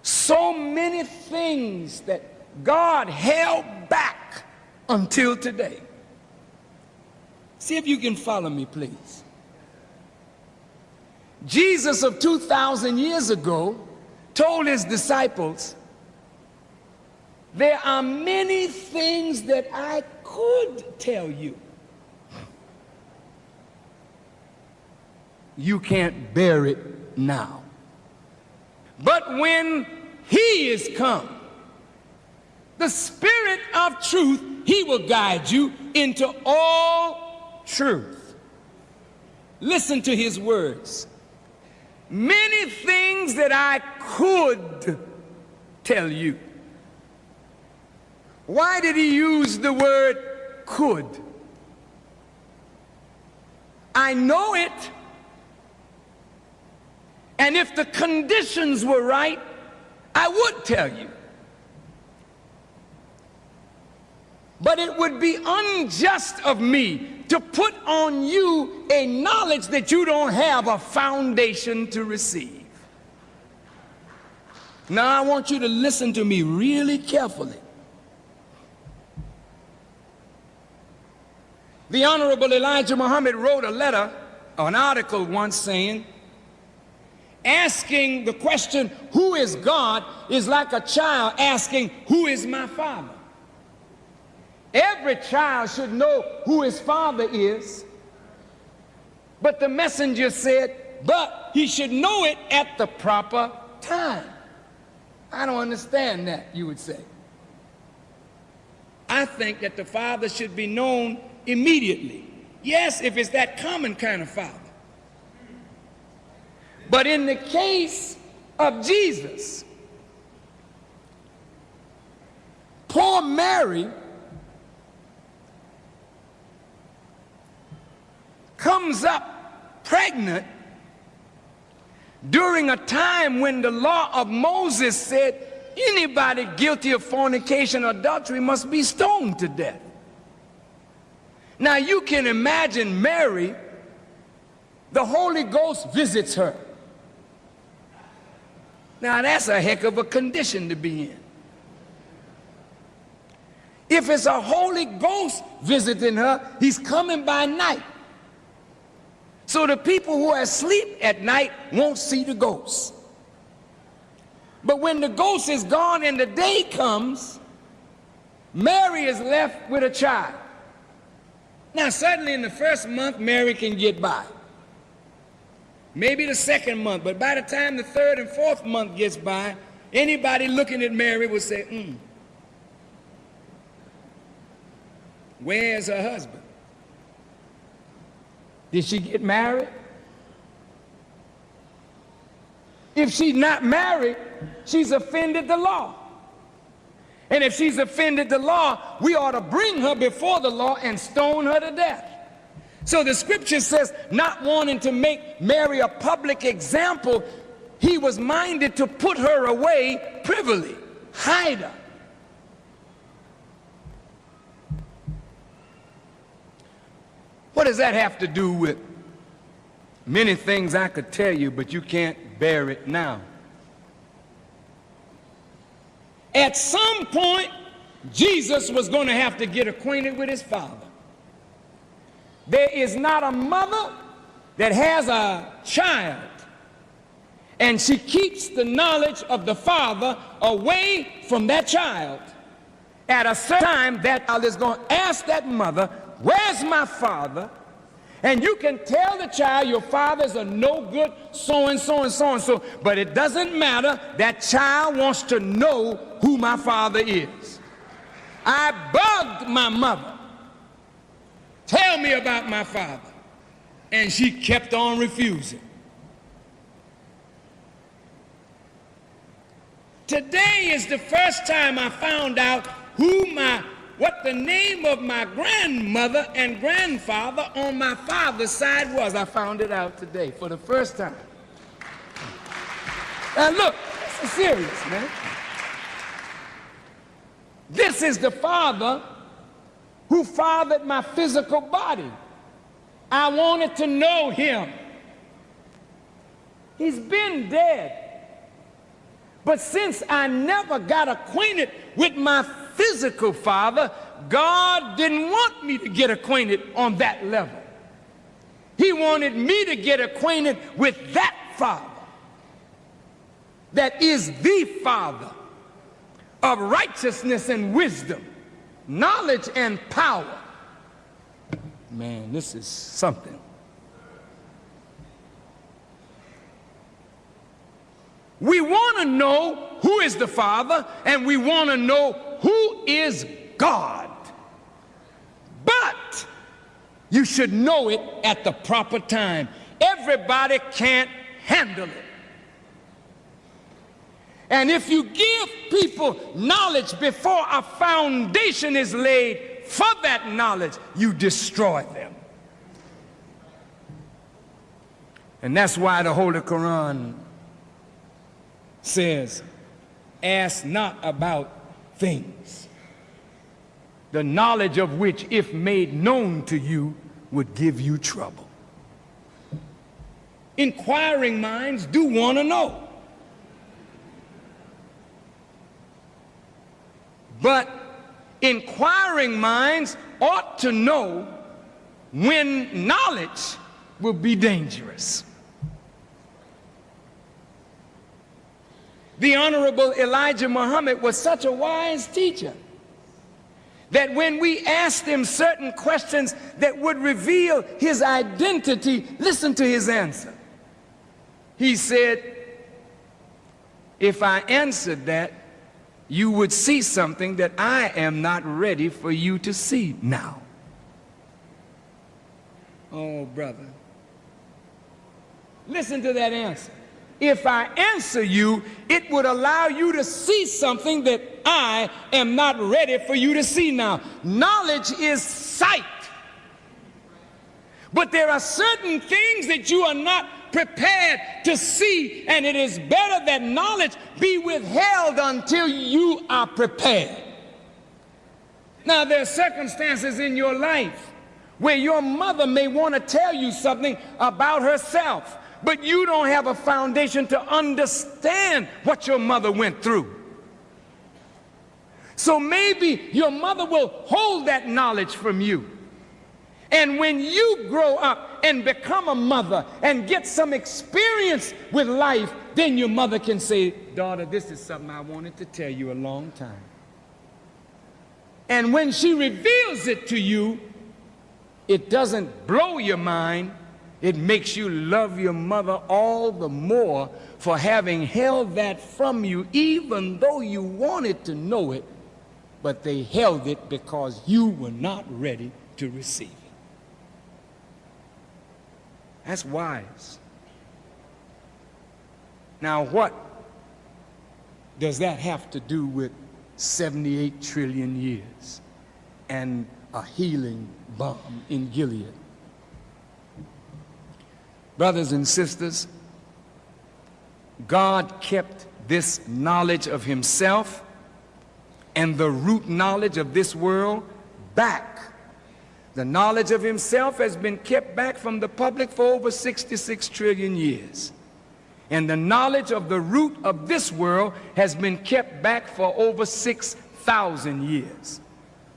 So many things that God held back until today. See if you can follow me, please. Jesus of 2,000 years ago told his disciples, there are many things that I could tell you. You can't bear it now. But when he is come, the Spirit of truth, he will guide you into all truth. Listen to his words. Many things that I could tell you. Why did he use the word could? I know it, And if the conditions were right, I would tell you. But it would be unjust of me to put on you a knowledge that you don't have a foundation to receive. Now I want you to listen to me really carefully. The Honorable Elijah Muhammad wrote a letter, an article once saying, asking the question, who is God, is like a child asking, who is my father? Every child should know who his father is. But the messenger said, but he should know it at the proper time. I don't understand that, you would say. I think that the father should be known immediately. Yes, if it's that common kind of father. But in the case of Jesus, poor Mary comes up pregnant during a time when the law of Moses said anybody guilty of fornication or adultery must be stoned to death. Now you can imagine Mary, the Holy Ghost visits her. Now that's a heck of a condition to be in. If it's a Holy Ghost visiting her, he's coming by night. So the people who are asleep at night won't see the ghost. But when the ghost is gone and the day comes, Mary is left with a child. Now certainly in the first month, Mary can get by. Maybe the second month, but by the time the third and fourth month gets by, anybody looking at Mary will say, where's her husband? Did she get married? If she's not married, she's offended the law. And if she's offended the law, we ought to bring her before the law and stone her to death. So the scripture says, not wanting to make Mary a public example, he was minded to put her away privily, hide her. What does that have to do with many things I could tell you, but you can't bear it now? At some point, Jesus was going to have to get acquainted with his father. There is not a mother that has a child and she keeps the knowledge of the father away from that child. At a certain time, that child is going to ask that mother, where's my father? And you can tell the child your father's a no good so-and-so and so-and-so, but it doesn't matter. That child wants to know who my father is. I bugged my mother. Tell me about my father. And she kept on refusing. Today is the first time I found out what the name of my grandmother and grandfather on my father's side was. I found it out today for the first time. Now look, this is serious, man. This is the father who fathered my physical body. I wanted to know him. He's been dead. But since I never got acquainted with my physical father, God didn't want me to get acquainted on that level. He wanted me to get acquainted with that father that is the father of righteousness and wisdom, knowledge and power. Man, this is something. We want to know who is the Father, and we want to know who is God. But you should know it at the proper time. Everybody can't handle it. And if you give people knowledge before a foundation is laid for that knowledge, you destroy them. And that's why the Holy Quran says, ask not about things, the knowledge of which, if made known to you, would give you trouble. Inquiring minds do want to know. But inquiring minds ought to know when knowledge will be dangerous. The Honorable Elijah Muhammad was such a wise teacher that when we asked him certain questions that would reveal his identity, listen to his answer. He said, if I answered that, you would see something that I am not ready for you to see now. Oh, brother. Listen to that answer. If I answer you, it would allow you to see something that I am not ready for you to see now. Knowledge is sight. But there are certain things that you are not prepared to see, and it is better that knowledge be withheld until you are prepared. Now, there are circumstances in your life where your mother may want to tell you something about herself, but you don't have a foundation to understand what your mother went through. So maybe your mother will hold that knowledge from you. And when you grow up and become a mother and get some experience with life, then your mother can say, daughter, this is something I wanted to tell you a long time. And when she reveals it to you, it doesn't blow your mind. It makes you love your mother all the more for having held that from you, even though you wanted to know it, but they held it because you were not ready to receive it. That's wise. Now, what does that have to do with 78 trillion years and a healing balm in Gilead? Brothers and sisters, God kept this knowledge of himself and the root knowledge of this world back. The knowledge of himself has been kept back from the public for over 66 trillion years. And the knowledge of the root of this world has been kept back for over 6,000 years.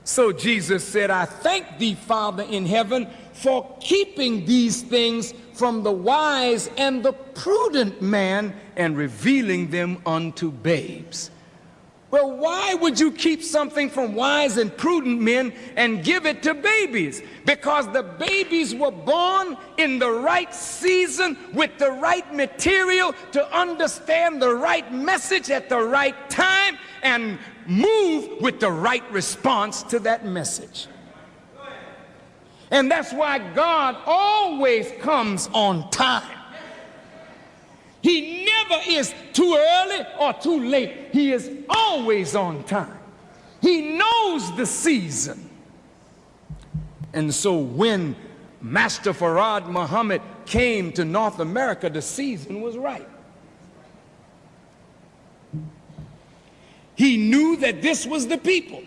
So Jesus said, I thank thee, Father in heaven, for keeping these things from the wise and the prudent man and revealing them unto babes. Well, why would you keep something from wise and prudent men and give it to babies? Because the babies were born in the right season with the right material to understand the right message at the right time and move with the right response to that message. And that's why God always comes on time. He never is too early or too late. He is always on time. He knows the season. And so when Master Farad Muhammad came to North America, the season was right. He knew that this was the people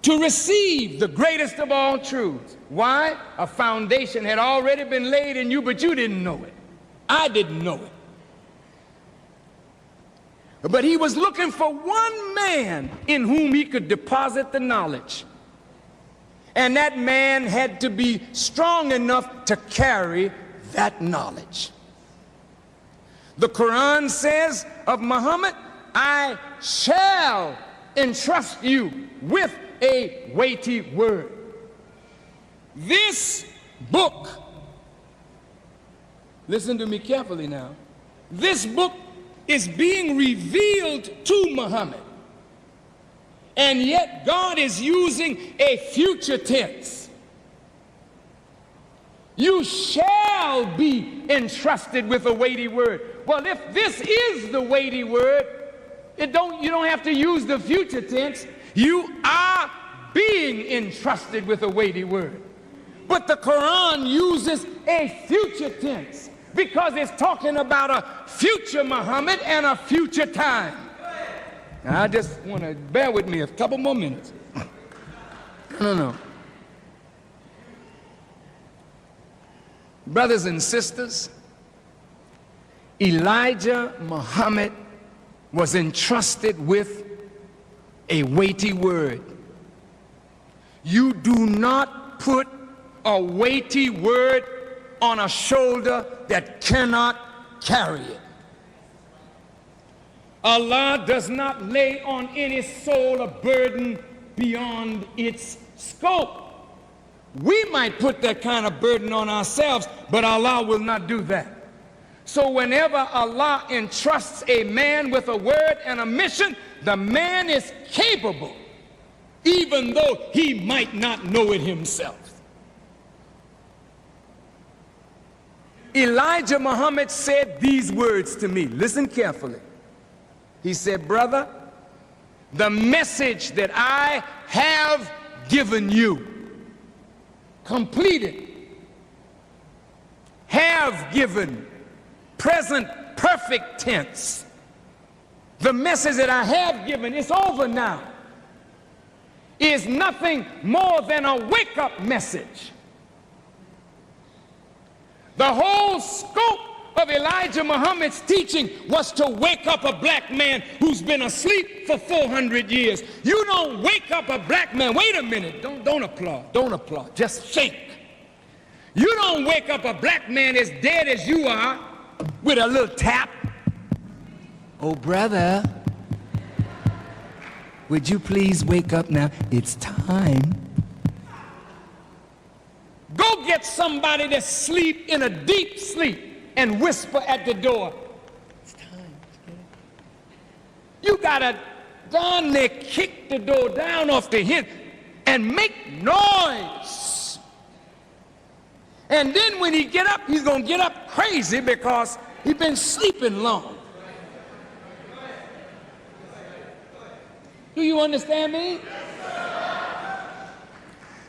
to receive the greatest of all truths. Why? A foundation had already been laid in you, but you didn't know it. I didn't know it. But he was looking for one man in whom he could deposit the knowledge. And that man had to be strong enough to carry that knowledge. The Quran says of Muhammad, I shall entrust you with a weighty word. This book, listen to me carefully now, this book is being revealed to Muhammad. And yet God is using a future tense. You shall be entrusted with a weighty word. Well, if this is the weighty word, you don't have to use the future tense. You are being entrusted with a weighty word. But the Quran uses a future tense. because it's talking about a future Muhammad and a future time. Now, I just want to bear with me a couple more minutes. No. Brothers and sisters, Elijah Muhammad was entrusted with a weighty word. You do not put a weighty word on a shoulder that cannot carry it. Allah does not lay on any soul a burden beyond its scope. We might put that kind of burden on ourselves, but Allah will not do that. So whenever Allah entrusts a man with a word and a mission, the man is capable, even though he might not know it himself. Elijah Muhammad said these words to me. Listen carefully. He said, brother, the message that I have given you, completed, have given, present perfect tense. The message that I have given, it's over now, is nothing more than a wake-up message. The whole scope of Elijah Muhammad's teaching was to wake up a black man who's been asleep for 400 years. You don't wake up a black man. Wait a minute. Don't applaud. Just shake. You don't wake up a black man as dead as you are with a little tap. Oh, brother, would you please wake up now? It's time. Go get somebody that's asleep in a deep sleep and whisper at the door. It's time. You gotta down there kick the door down off the hinge and make noise. And then when he get up, he's gonna get up crazy because he's been sleeping long. Do you understand me?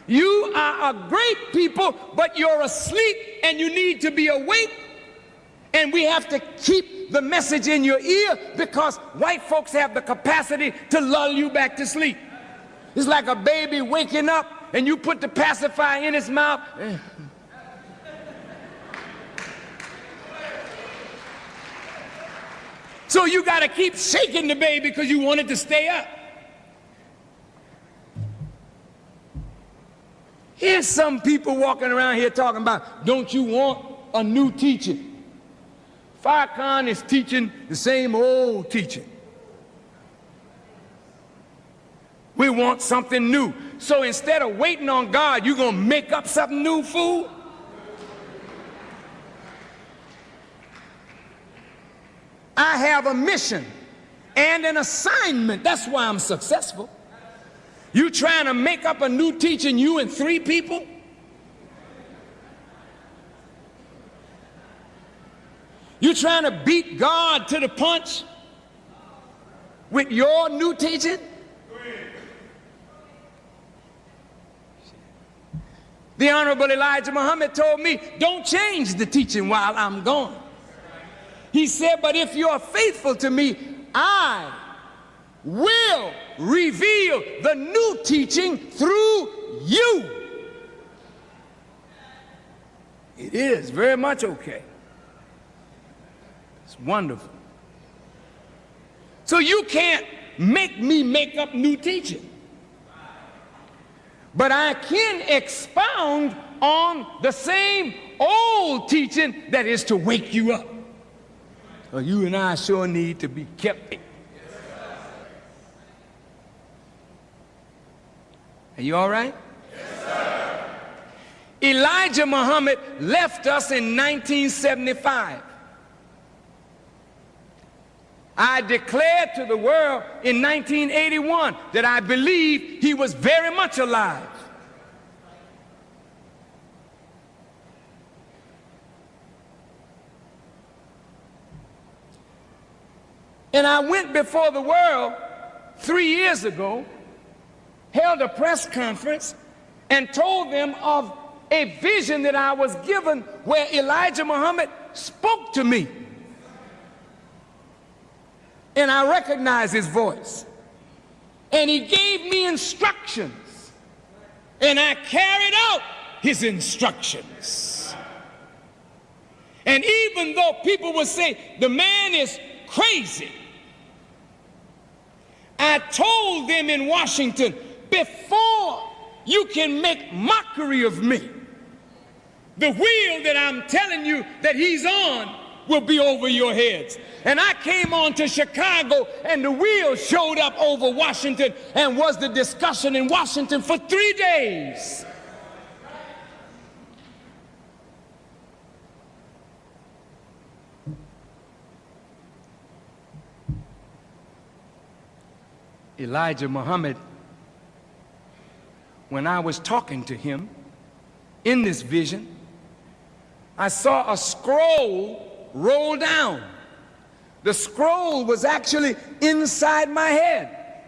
You are a great people, but you're asleep and you need to be awake. And we have to keep the message in your ear because white folks have the capacity to lull you back to sleep. It's like a baby waking up and you put the pacifier in his mouth. So you got to keep shaking the baby because you want it to stay up. Here's some people walking around here talking about, don't you want a new teaching? Farrakhan is teaching the same old teaching. We want something new. So instead of waiting on God, you're going to make up something new, fool? I have a mission and an assignment. That's why I'm successful. You trying to make up a new teaching, you and 3 people? You trying to beat God to the punch with your new teaching? The Honorable Elijah Muhammad told me, don't change the teaching while I'm gone. He said, but if you're faithful to me, I will reveal the new teaching through you. It is very much okay. It's wonderful. So you can't make me make up new teaching. But I can expound on the same old teaching that is to wake you up. So you and I sure need to be kept. Are you all right? Yes, sir. Elijah Muhammad left us in 1975. I declared to the world in 1981 that I believe he was very much alive. And I went before the world 3 years ago, held a press conference, and told them of a vision that I was given where Elijah Muhammad spoke to me. And I recognized his voice. And he gave me instructions. And I carried out his instructions. And even though people would say the man is crazy, I told them in Washington, before you can make mockery of me, the wheel that I'm telling you that he's on will be over your heads. And I came on to Chicago, and the wheel showed up over Washington and was the discussion in Washington for 3 days. Elijah Muhammad, when I was talking to him in this vision, I saw a scroll roll down. The scroll was actually inside my head.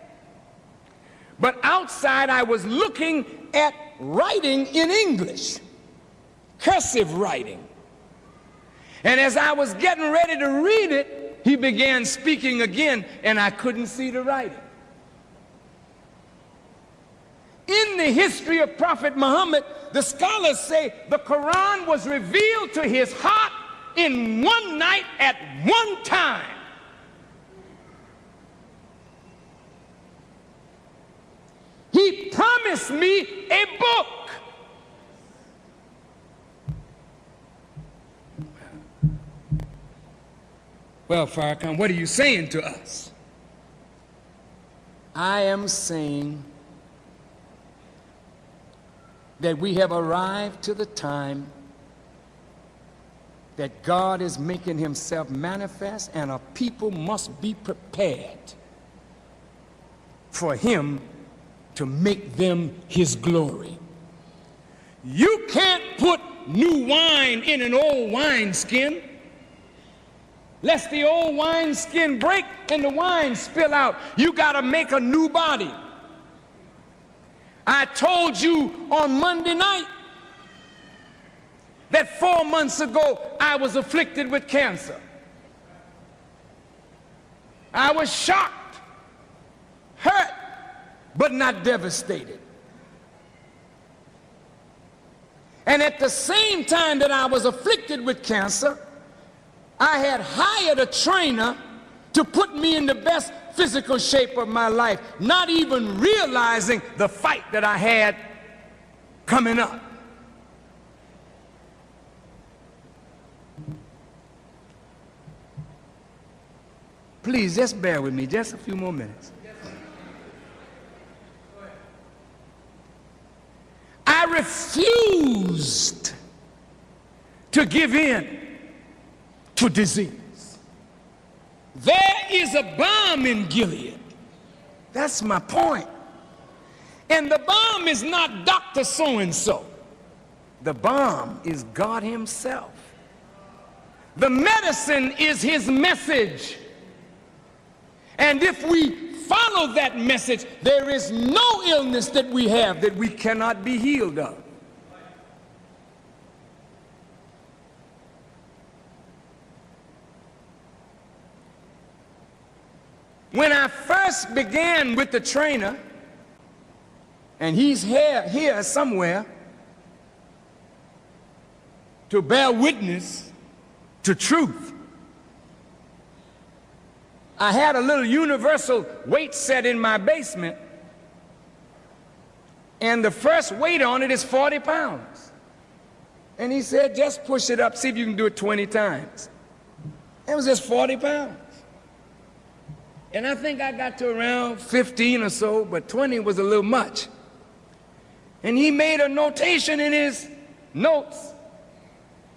But outside I was looking at writing in English, cursive writing. And as I was getting ready to read it, he began speaking again, and I couldn't see the writing. In the history of Prophet Muhammad, the scholars say the Quran was revealed to his heart in one night at one time. He promised me a book. Well, Farrakhan, what are you saying to us? I am saying that we have arrived to the time that God is making himself manifest, and a people must be prepared for him to make them his glory. You can't put new wine in an old wineskin, lest the old wineskin break and the wine spill out. You got to make a new body. I told you on Monday night that 4 months ago I was afflicted with cancer. I was shocked, hurt, but not devastated. And at the same time that I was afflicted with cancer, I had hired a trainer to put me in the best physical shape of my life, not even realizing the fight that I had coming up. Please, just bear with me just a few more minutes. I refused to give in to disease. There is a balm in Gilead. That's my point. And the balm is not Dr. So-and-so. The balm is God himself. The medicine is his message. And if we follow that message, there is no illness that we have that we cannot be healed of. When I first began with the trainer, and he's here somewhere to bear witness to truth, I had a little universal weight set in my basement, and the first weight on it is 40 pounds. And he said, just push it up, see if you can do it 20 times. It was just 40 pounds. And I think I got to around 15 or so, but 20 was a little much. And he made a notation in his notes.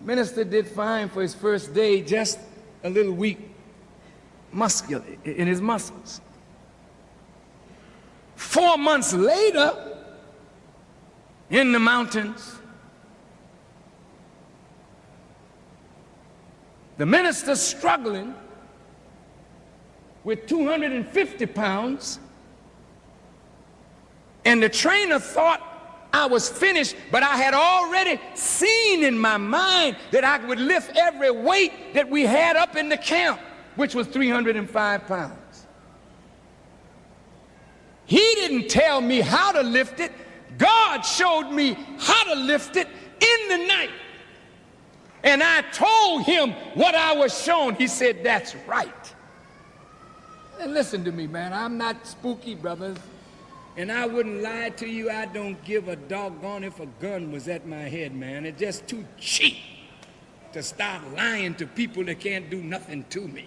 Minister did fine for his first day, just a little weak muscular in his muscles. 4 months later, in the mountains, the minister's struggling with 250 pounds, and the trainer thought I was finished, but I had already seen in my mind that I would lift every weight that we had up in the camp, which was 305 pounds. He didn't tell me how to lift it. God showed me how to lift it in the night. And I told him what I was shown. He said, that's right. And listen to me, man. I'm not spooky, brothers. And I wouldn't lie to you. I don't give a doggone if a gun was at my head, man. It's just too cheap to start lying to people that can't do nothing to me.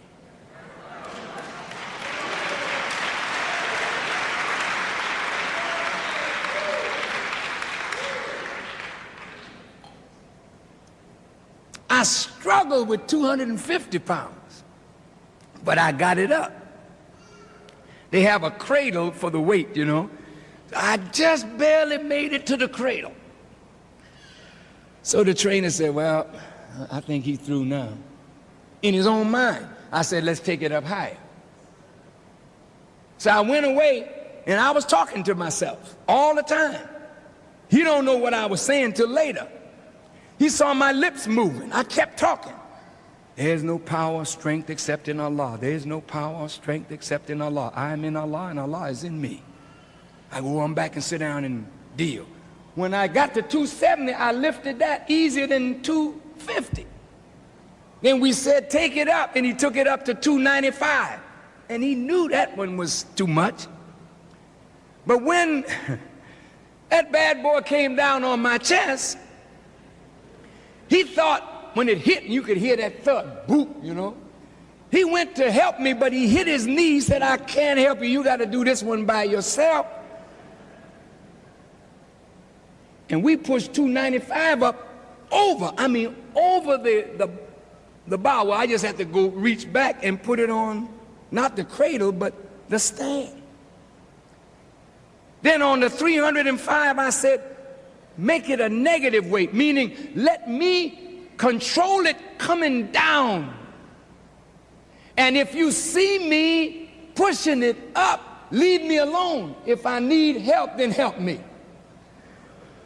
I struggled with 250 pounds, but I got it up. They have a cradle for the weight, you know. I just barely made it to the cradle. So the trainer said, well, I think he's through now. In his own mind, I said, let's take it up higher. So I went away, and I was talking to myself all the time. He don't know what I was saying till later. He saw my lips moving. I kept talking. There's no power or strength except in Allah. There's no power or strength except in Allah. I am in Allah and Allah is in me. I go on back and sit down and deal. When I got to 270, I lifted that easier than 250. Then we said, take it up, and he took it up to 295. And he knew that one was too much. But when that bad boy came down on my chest, he thought when it hit, you could hear that thud, boop, you know. He went to help me, but he hit his knee, said, I can't help you. You got to do this one by yourself. And we pushed 295 up over the bow. Well, I just had to go reach back and put it on, not the cradle, but the stand. Then on the 305, I said, make it a negative weight, meaning let me control it coming down. And if you see me pushing it up, leave me alone. If I need help, then help me.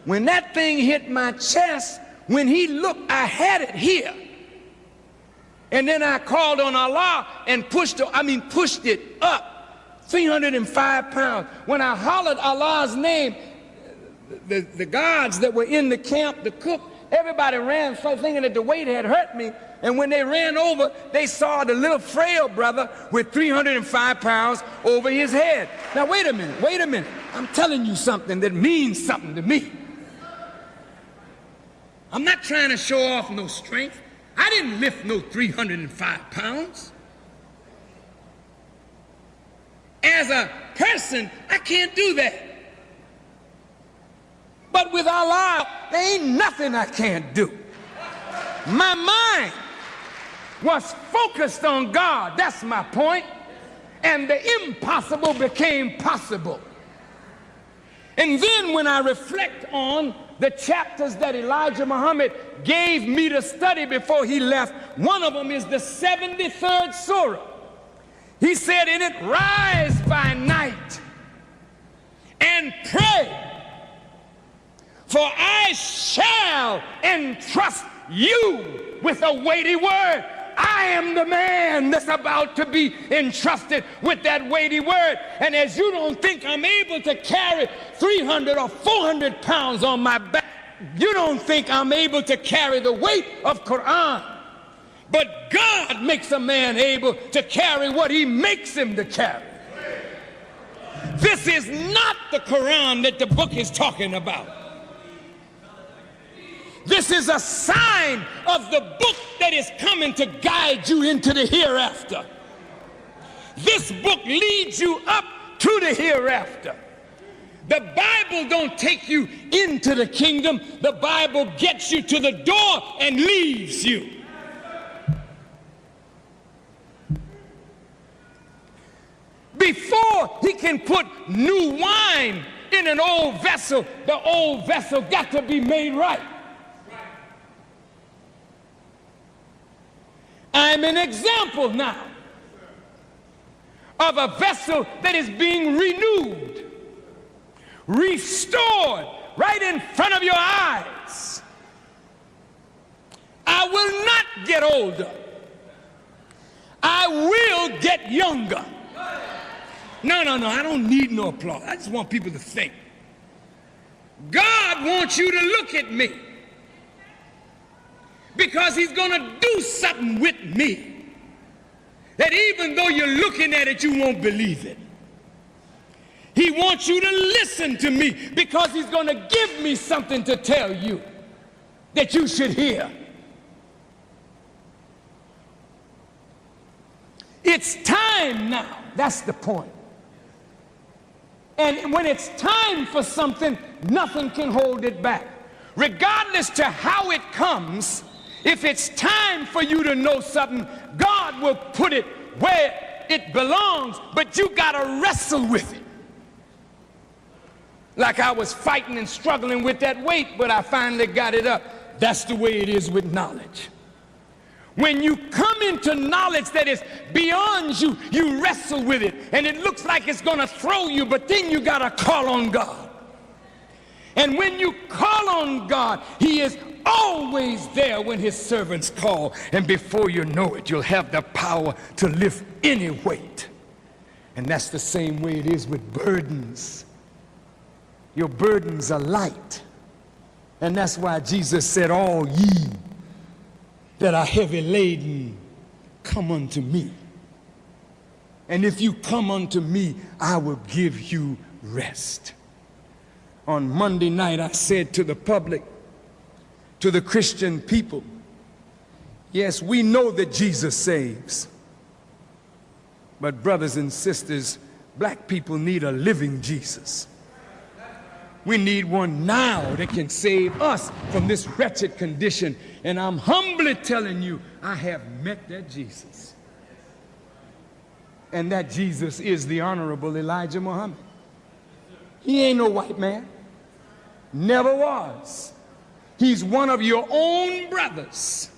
When that thing hit my chest, when he looked, I had it here. And then I called on Allah and pushed it up, 305 pounds. When I hollered Allah's name, the guards that were in the camp, the cook, everybody ran thinking that the weight had hurt me. And when they ran over, they saw the little frail brother with 305 pounds over his head. Now, wait a minute. I'm telling you something that means something to me. I'm not trying to show off no strength. I didn't lift no 305 pounds. As a person, I can't do that. But with Allah, there ain't nothing I can't do. My mind was focused on God. That's my point. And the impossible became possible. And then when I reflect on the chapters that Elijah Muhammad gave me to study before he left, one of them is the 73rd surah. He said in it, rise by night and pray, for I shall entrust you with a weighty word. I am the man that's about to be entrusted with that weighty word. And as you don't think I'm able to carry 300 or 400 pounds on my back, you don't think I'm able to carry the weight of Quran. But God makes a man able to carry what he makes him to carry. This is not the Quran that the book is talking about. This is a sign of the book that is coming to guide you into the hereafter. This book leads you up to the hereafter. The Bible don't take you into the kingdom. The Bible gets you to the door and leaves you. Before he can put new wine in an old vessel, the old vessel got to be made right. I'm an example now of a vessel that is being renewed, restored right in front of your eyes. I will not get older. I will get younger. No, I don't need no applause. I just want people to think. God wants you to look at me because he's going to do something with me that even though you're looking at it, you won't believe it. He wants you to listen to me because he's going to give me something to tell you that you should hear. It's time now. That's the point. And when it's time for something, nothing can hold it back. Regardless to how it comes, if it's time for you to know something, God will put it where it belongs, but you got to wrestle with it. Like I was fighting and struggling with that weight, but I finally got it up. That's the way it is with knowledge. When you come into knowledge that is beyond you, you wrestle with it, and it looks like it's going to throw you, but then you got to call on God. And when you call on God, he is always there when his servants call, and before you know it, you'll have the power to lift any weight. And that's the same way it is with burdens. Your burdens are light, and that's why Jesus said, all ye that are heavy laden, come unto me. And if you come unto me, I will give you rest. On Monday night, I said to the public, to the Christian people, yes, we know that Jesus saves. But brothers and sisters, black people need a living Jesus. We need one now that can save us from this wretched condition. And I'm humbly telling you, I have met that Jesus. And that Jesus is the Honorable Elijah Muhammad. He ain't no white man. Never was. He's one of your own brothers.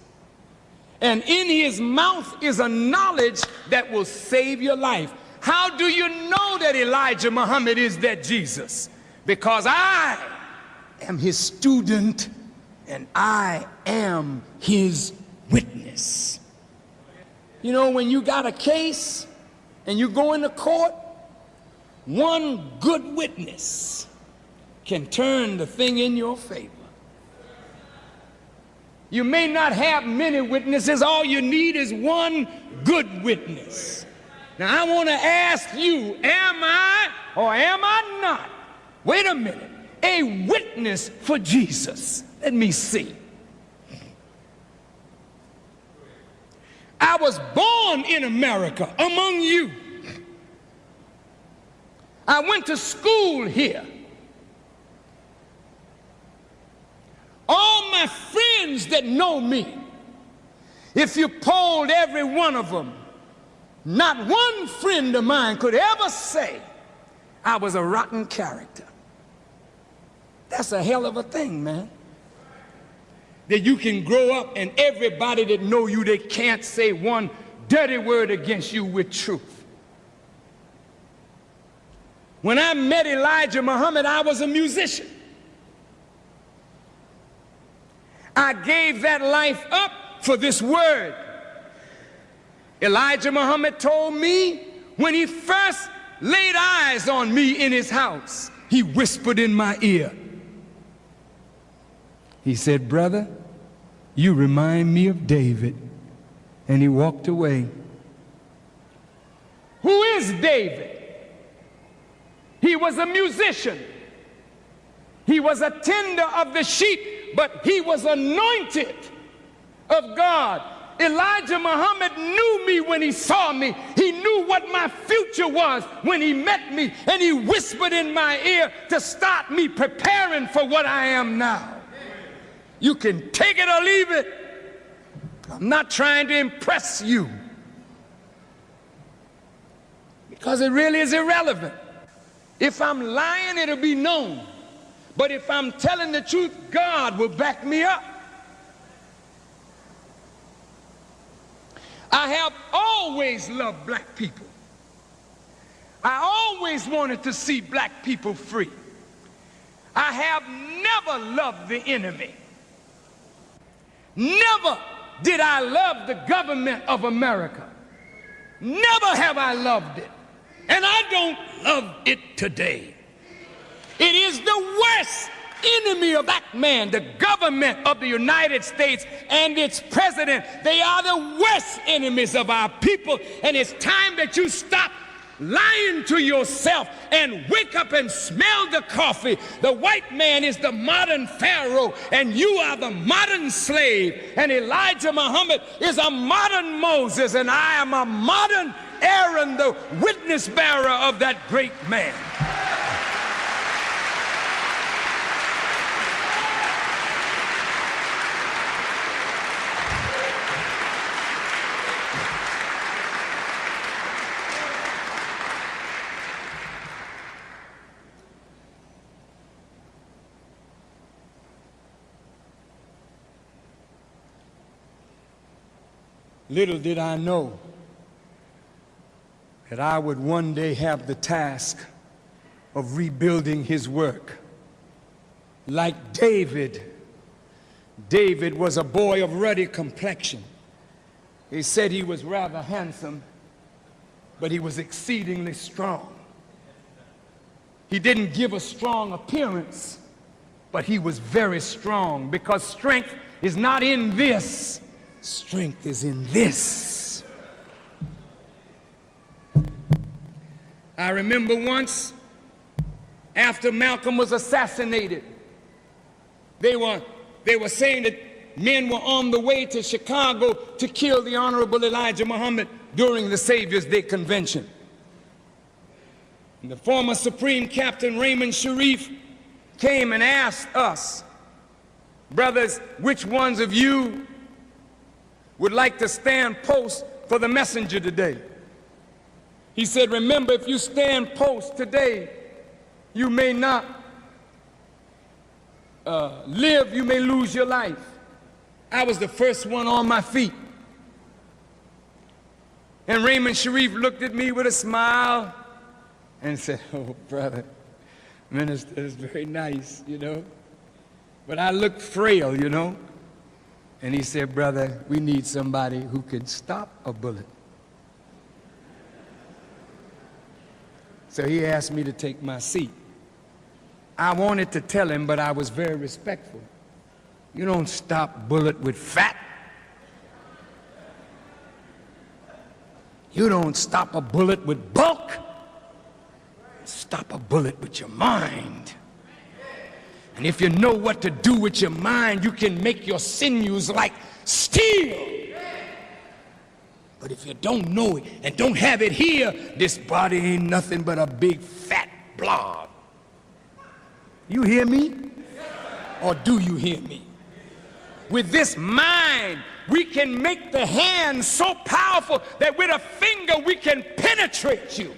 And in his mouth is a knowledge that will save your life. How do you know that Elijah Muhammad is that Jesus? Because I am his student and I am his witness. You know, when you got a case and you go into court, one good witness can turn the thing in your favor. You may not have many witnesses. All you need is one good witness. Now, I want to ask you, am I or am I not, wait a minute, a witness for Jesus? Let me see. I was born in America among you. I went to school here. All my friends that know me, if you polled every one of them, not one friend of mine could ever say I was a rotten character. That's a hell of a thing, man. That you can grow up and everybody that know you, they can't say one dirty word against you with truth. When I met Elijah Muhammad, I was a musician. I gave that life up for this word. Elijah Muhammad told me when he first laid eyes on me in his house, he whispered in my ear. He said, brother, you remind me of David. And he walked away. Who is David? He was a musician. He was a tender of the sheep, but he was anointed of God. Elijah Muhammad knew me when he saw me. He knew what my future was when he met me, and he whispered in my ear to start me preparing for what I am now. You can take it or leave it. I'm not trying to impress you, because it really is irrelevant. If I'm lying, it'll be known. But if I'm telling the truth, God will back me up. I have always loved black people. I always wanted to see black people free. I have never loved the enemy. Never did I love the government of America. Never have I loved it. And I don't love it today. It is the worst enemy of that man, the government of the United States and its president. They are the worst enemies of our people. And it's time that you stop lying to yourself and wake up and smell the coffee. The white man is the modern Pharaoh, and you are the modern slave. And Elijah Muhammad is a modern Moses, and I am a modern Aaron, the witness bearer of that great man. Little did I know that I would one day have the task of rebuilding his work. Like David. David was a boy of ruddy complexion. They said he was rather handsome, but he was exceedingly strong. He didn't give a strong appearance, but he was very strong, because strength is not in this. Strength is in this. I remember once, after Malcolm was assassinated, they were saying that men were on the way to Chicago to kill the Honorable Elijah Muhammad during the Savior's Day Convention. And the former Supreme Captain Raymond Sharif came and asked us, brothers, which ones of you would like to stand post for the messenger today? He said, remember, if you stand post today, you may not live, you may lose your life. I was the first one on my feet. And Raymond Sharif looked at me with a smile and said, oh, brother, minister, it's very nice, you know, but I look frail, you know. And he said, brother, we need somebody who can stop a bullet. So he asked me to take my seat. I wanted to tell him, but I was very respectful. You don't stop bullet with fat. You don't stop a bullet with bulk. Stop a bullet with your mind. And if you know what to do with your mind, you can make your sinews like steel. But if you don't know it and don't have it here, this body ain't nothing but a big fat blob. You hear me? Or do you hear me? With this mind, we can make the hand so powerful that with a finger we can penetrate you.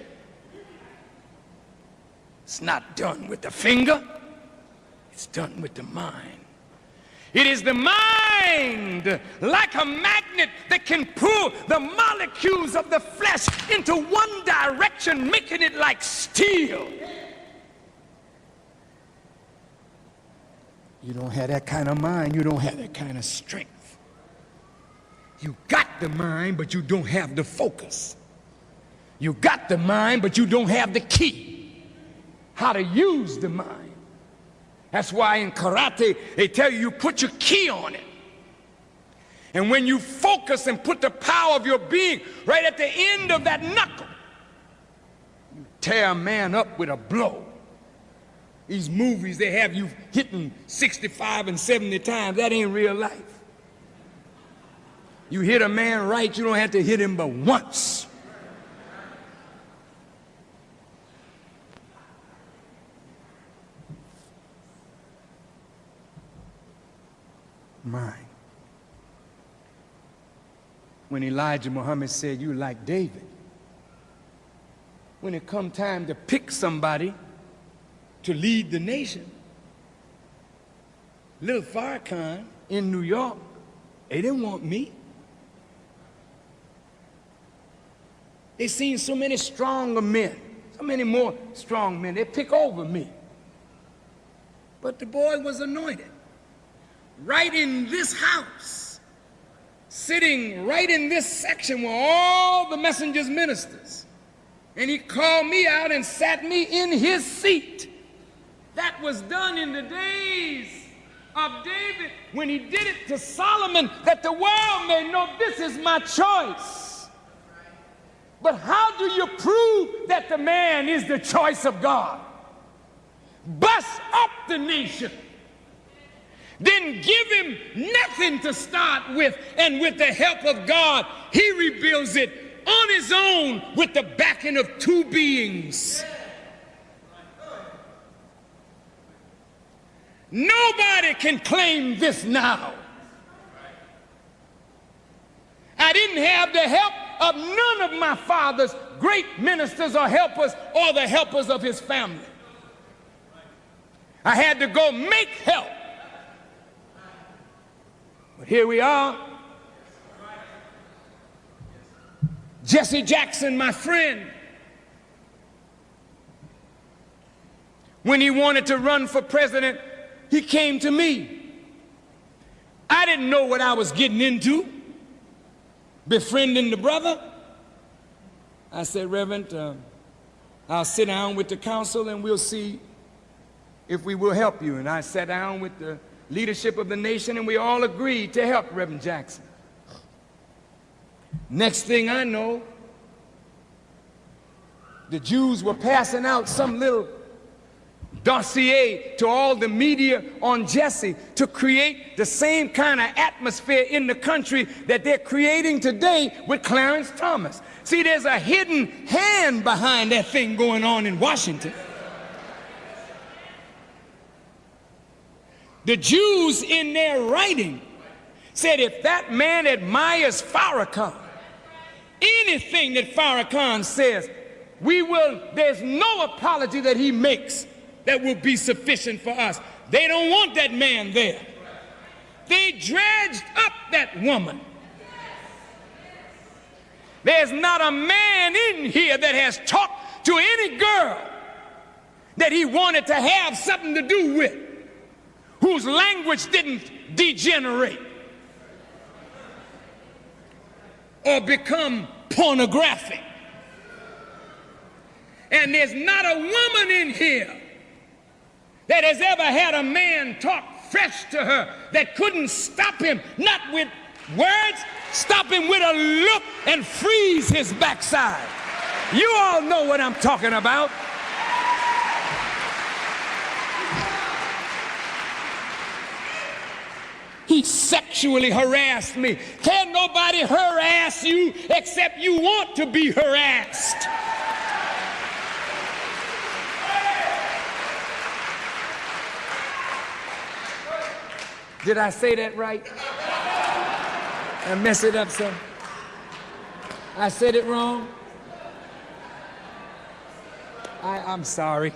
It's not done with the finger. It's done with the mind. It is the mind, like a magnet, that can pull the molecules of the flesh into one direction, making it like steel. You don't have that kind of mind, you don't have that kind of strength. You got the mind, but you don't have the focus. You got the mind, but you don't have the key. How to use the mind. That's why in karate, they tell you, you put your key on it. And when you focus and put the power of your being right at the end of that knuckle, you tear a man up with a blow. These movies, they have you hitting 65 and 70 times. That ain't real life. You hit a man right, you don't have to hit him but once. Mind. When Elijah Muhammad said, you like David, when it come time to pick somebody to lead the nation, little Farrakhan in New York, they didn't want me. They seen so many stronger men, so many more strong men, they pick over me. But the boy was anointed right in this house, sitting right in this section where all the messengers ministers. And he called me out and sat me in his seat. That was done in the days of David when he did it to Solomon, that the world may know this is my choice. But how do you prove that the man is the choice of God? Bust up the nation. Then give him nothing to start with, and with the help of God, he rebuilds it on his own with the backing of two beings. Nobody can claim this now. I didn't have the help of none of my father's great ministers or helpers or the helpers of his family. I had to go make help. But here we are. Jesse Jackson, my friend, when he wanted to run for president, he came to me. I didn't know what I was getting into, befriending the brother. I said, Reverend, I'll sit down with the council and we'll see if we will help you. And I sat down with the leadership of the nation and we all agreed to help Reverend Jackson. Next thing I know, the Jews were passing out some little dossier to all the media on Jesse to create the same kind of atmosphere in the country that they're creating today with Clarence Thomas. See, there's a hidden hand behind that thing going on in Washington. The Jews in their writing said if that man admires Farrakhan, anything that Farrakhan says, there's no apology that he makes that will be sufficient for us. They don't want that man there. They dredged up that woman. There's not a man in here that has talked to any girl that he wanted to have something to do with, whose language didn't degenerate or become pornographic. And there's not a woman in here that has ever had a man talk fresh to her that couldn't stop him, not with words, stop him with a look and freeze his backside. You all know what I'm talking about. He sexually harassed me. Can't nobody harass you except you want to be harassed. Did I say that right? I mess it up some. I said it wrong. I'm sorry.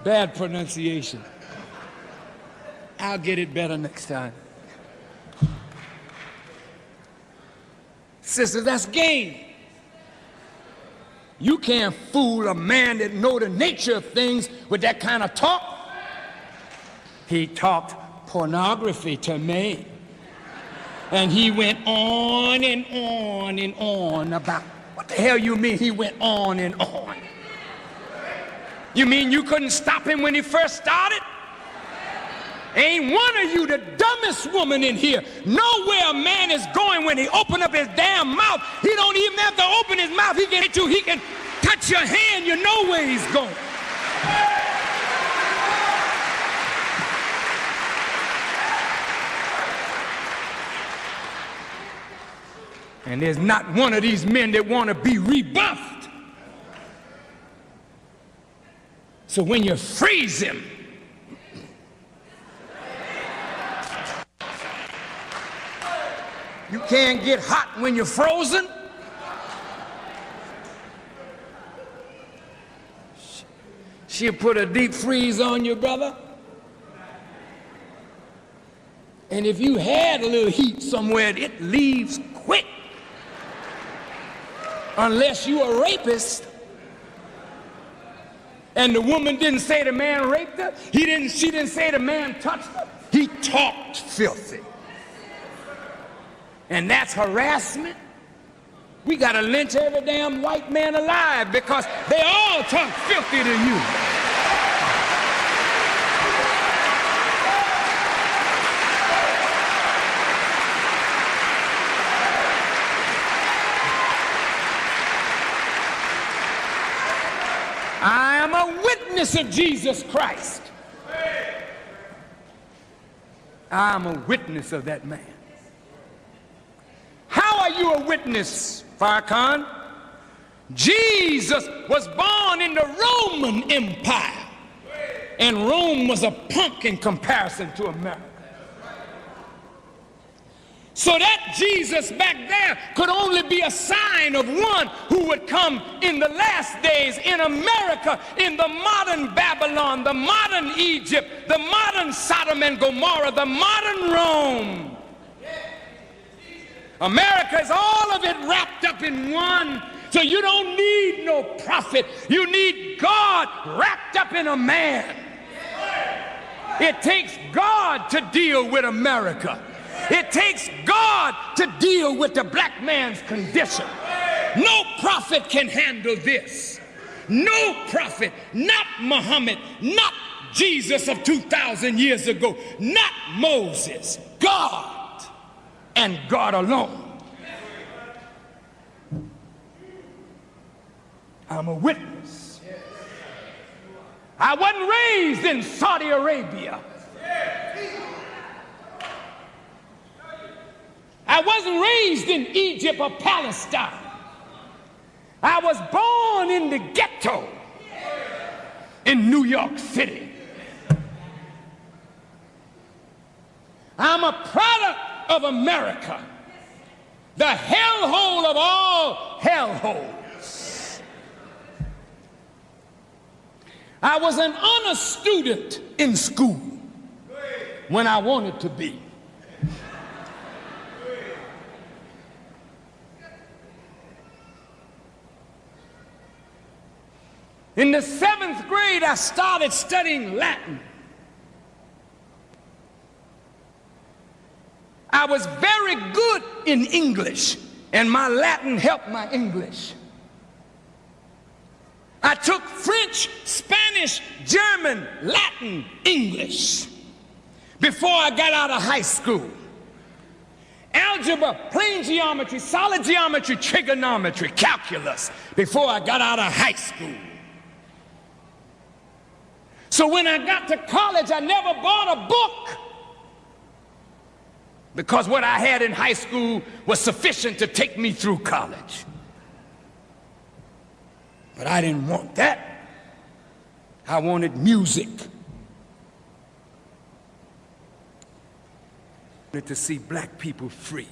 Bad pronunciation. I'll get it better next time. Sisters, that's game. You can't fool a man that know the nature of things with that kind of talk. He talked pornography to me. And he went on and on and on about, what the hell you mean he went on and on? You mean you couldn't stop him when he first started? Ain't one of you the dumbest woman in here know where a man is going when he open up his damn mouth. He don't even have to open his mouth. He can touch your hand. You know where he's going. And there's not one of these men that want to be rebuffed. So when you freeze him, you can't get hot when you're frozen. She'll put a deep freeze on you, brother. And if you had a little heat somewhere, it leaves quick. Unless you're a rapist. And the woman didn't say the man raped her. She didn't say the man touched her. He talked filthy. And that's harassment. We got to lynch every damn white man alive because they all talk filthy to you. I am a witness of Jesus Christ. I am a witness of that man. How are you a witness, Farrakhan? Jesus was born in the Roman Empire, and Rome was a punk in comparison to America. So that Jesus back there could only be a sign of one who would come in the last days in America, in the modern Babylon, the modern Egypt, the modern Sodom and Gomorrah, the modern Rome. America is all of it wrapped up in one. So you don't need no prophet. You need God wrapped up in a man. It takes God to deal with America. It takes God to deal with the black man's condition. No prophet can handle this. No prophet, not Muhammad, not Jesus of 2,000 years ago, not Moses. God and God alone. I'm a witness. I wasn't raised in Saudi Arabia. I wasn't raised in Egypt or Palestine. I was born in the ghetto in New York City. I'm a product of America, the hellhole of all hellholes. I was an honor student in school when I wanted to be. In the 7th grade, I started studying Latin. I was very good in English, and my Latin helped my English. I took French, Spanish, German, Latin, English before I got out of high school. Algebra, plane geometry, solid geometry, trigonometry, calculus before I got out of high school. So when I got to college, I never bought a book because what I had in high school was sufficient to take me through college. But I didn't want that. I wanted music. I wanted to see black people free.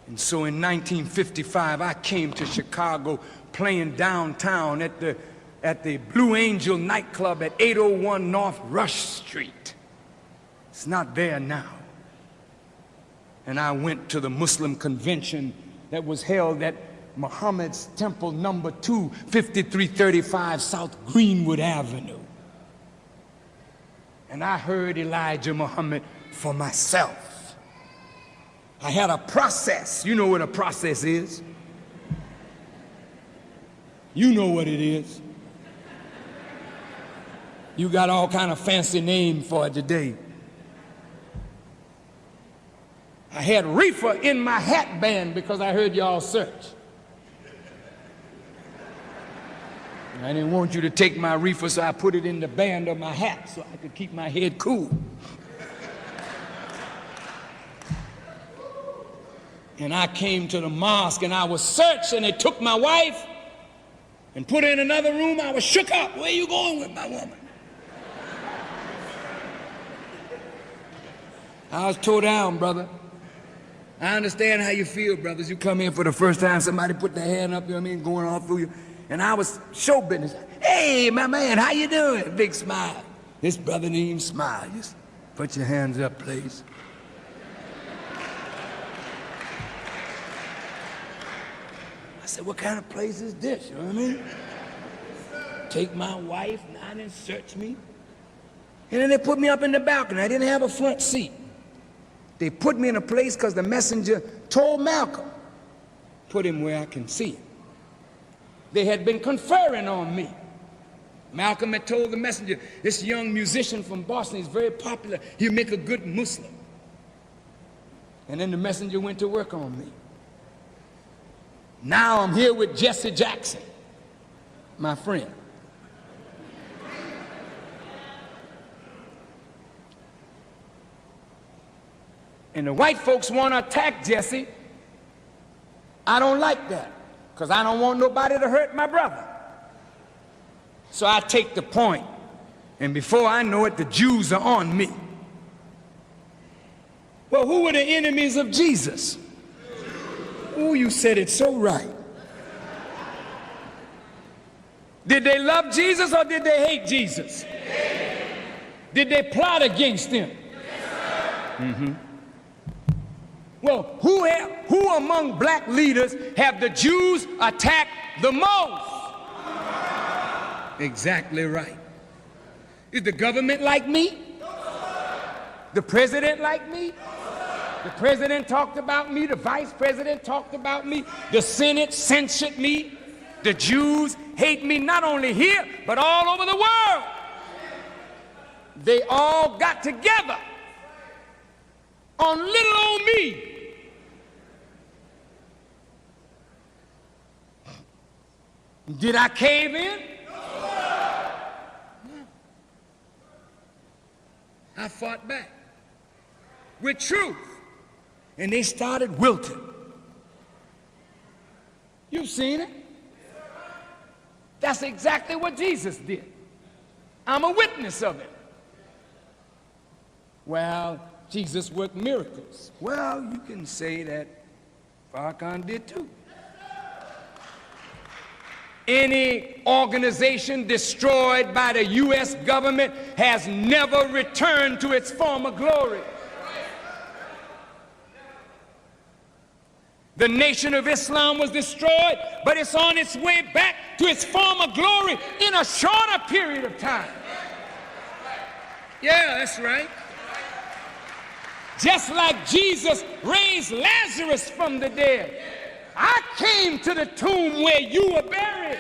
And so in 1955, I came to Chicago playing downtown at the Blue Angel nightclub at 801 North Rush Street. It's not there now. And I went to the Muslim convention that was held at Muhammad's Temple number 2, 5335 South Greenwood Avenue. And I heard Elijah Muhammad for myself. I had a process. You know what a process is. You know what it is. You got all kind of fancy name for it today. I had reefer in my hat band because I heard y'all search. I didn't want you to take my reefer, so I put it in the band of my hat so I could keep my head cool. And I came to the mosque and I was searched, and they took my wife and put her in another room. I was shook up. Where you going with my woman? I was tore down, brother. I understand how you feel, brothers. You come in for the first time, somebody put their hand up, you know what I mean, going all through you. And I was show business. Hey, my man, how you doing? Big smile. This brother didn't even smile. Just put your hands up, please. I said, what kind of place is this? You know what I mean? take my wife, now they search me. And then they put me up in the balcony. I didn't have a front seat. They put me in a place because the messenger told Malcolm, put him where I can see him. They had been conferring on me. Malcolm had told the messenger, this young musician from Boston is very popular. He'll make a good Muslim. And then the messenger went to work on me. Now I'm here with Jesse Jackson, my friend. And the white folks want to attack Jesse. I don't like that, because I don't want nobody to hurt my brother. So I take the point, and before I know it, the Jews are on me. Well, who were the enemies of Jesus? Oh, you said it so right. Did they love Jesus or did they hate Jesus? Did they plot against him? Mm-hmm. Well, who among black leaders have the Jews attacked the most? Exactly right. Is the government like me? The president like me? The president talked about me. The vice president talked about me. The Senate censured me. The Jews hate me, not only here, but all over the world. They all got together on little old me. Did I cave in? No. I fought back with truth, and they started wilting. You've seen it. That's exactly what Jesus did. I'm a witness of it. Well, Jesus worked miracles. Well, you can say that Farrakhan did too. Any organization destroyed by the U.S. government has never returned to its former glory. The Nation of Islam was destroyed, but it's on its way back to its former glory in a shorter period of time. Yeah, that's right. Just like Jesus raised Lazarus from the dead, I came to the tomb where you were buried.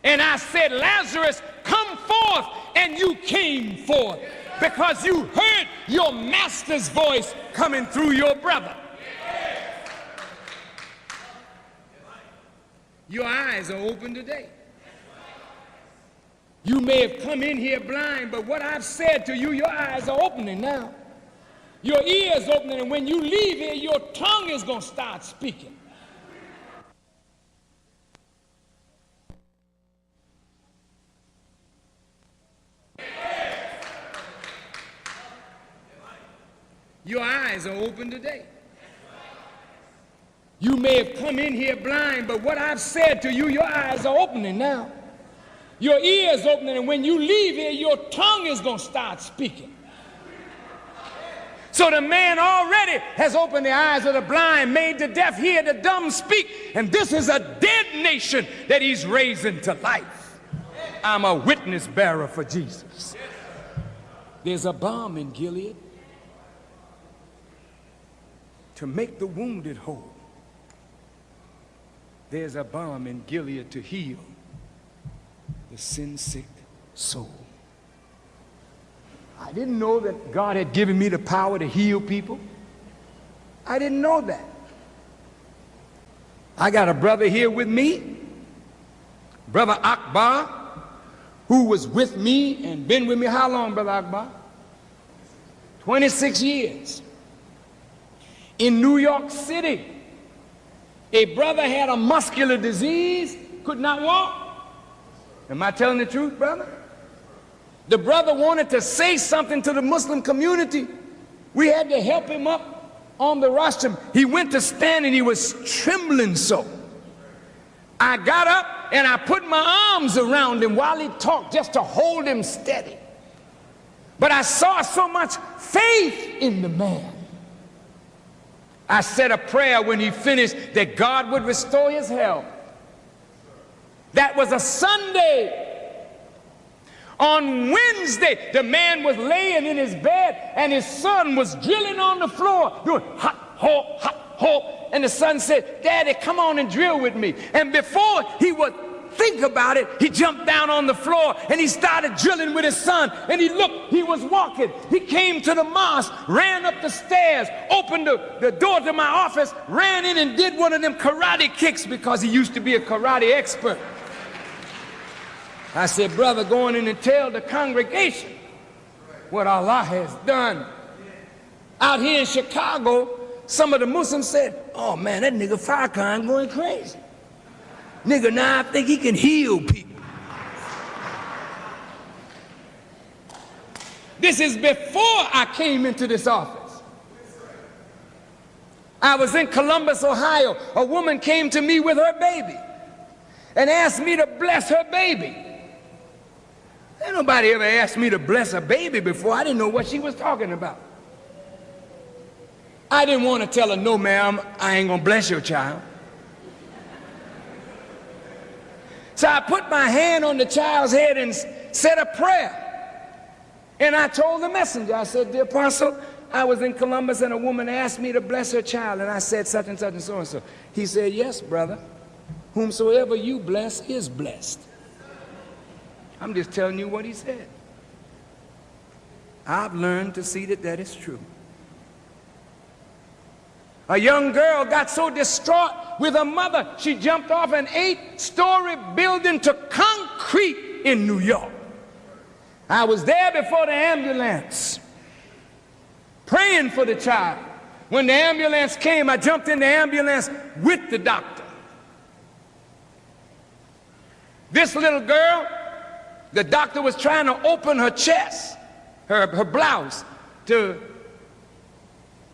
And I said, Lazarus, come forth, and you came forth because you heard your master's voice coming through your brother. Your eyes are open today. You may have come in here blind, but what I've said to you, your eyes are opening now. Your ears opening, and when you leave here, your tongue is going to start speaking. Your eyes are open today. You may have come in here blind, but what I've said to you, your eyes are opening now. Your ears opening, and when you leave here, your tongue is going to start speaking. So the man already has opened the eyes of the blind, made the deaf hear, the dumb speak, and this is a dead nation that he's raising to life. I'm a witness bearer for Jesus. There's a balm in Gilead to make the wounded whole. There's a balm in Gilead to heal the sin-sick soul. I didn't know that God had given me the power to heal people. I didn't know that. I got a brother here with me, Brother Akbar, who was with me and been with me. How long, Brother Akbar? 26 years. In New York City, a brother had a muscular disease, could not walk. Am I telling the truth, brother? The brother wanted to say something to the Muslim community. We had to help him up on the rostrum. He went to stand and he was trembling so. I got up and I put my arms around him while he talked just to hold him steady. But I saw so much faith in the man. I said a prayer when he finished that God would restore his health. That was a Sunday. On Wednesday, the man was laying in his bed and his son was drilling on the floor, doing hot, hole. And the son said, "Daddy, come on and drill with me." And before he would think about it, he jumped down on the floor and he started drilling with his son. And he looked, he was walking. He came to the mosque, ran up the stairs, opened the door to my office, ran in and did one of them karate kicks because he used to be a karate expert. I said, "Brother, go in and tell the congregation what Allah has done." Out here in Chicago, some of the Muslims said, "Oh man, that nigga Farrakhan going crazy. Nigga, now I think he can heal people." This is before I came into this office. I was in Columbus, Ohio. A woman came to me with her baby and asked me to bless her baby. Ain't nobody ever asked me to bless a baby before. I didn't know what she was talking about. I didn't want to tell her, "No, ma'am, I ain't gonna bless your child." So I put my hand on the child's head and said a prayer. And I told the messenger, I said, "Dear apostle, I was in Columbus and a woman asked me to bless her child, and I said such and such and so and so." He said, "Yes, brother, whomsoever you bless is blessed." I'm just telling you what he said. I've learned to see that that is true. A young girl got so distraught with her mother, she jumped off an 8-story building to concrete in New York. I was there before the ambulance, praying for the child. When the ambulance came, I jumped in the ambulance with the doctor. This little girl, the doctor was trying to open her chest, her blouse, to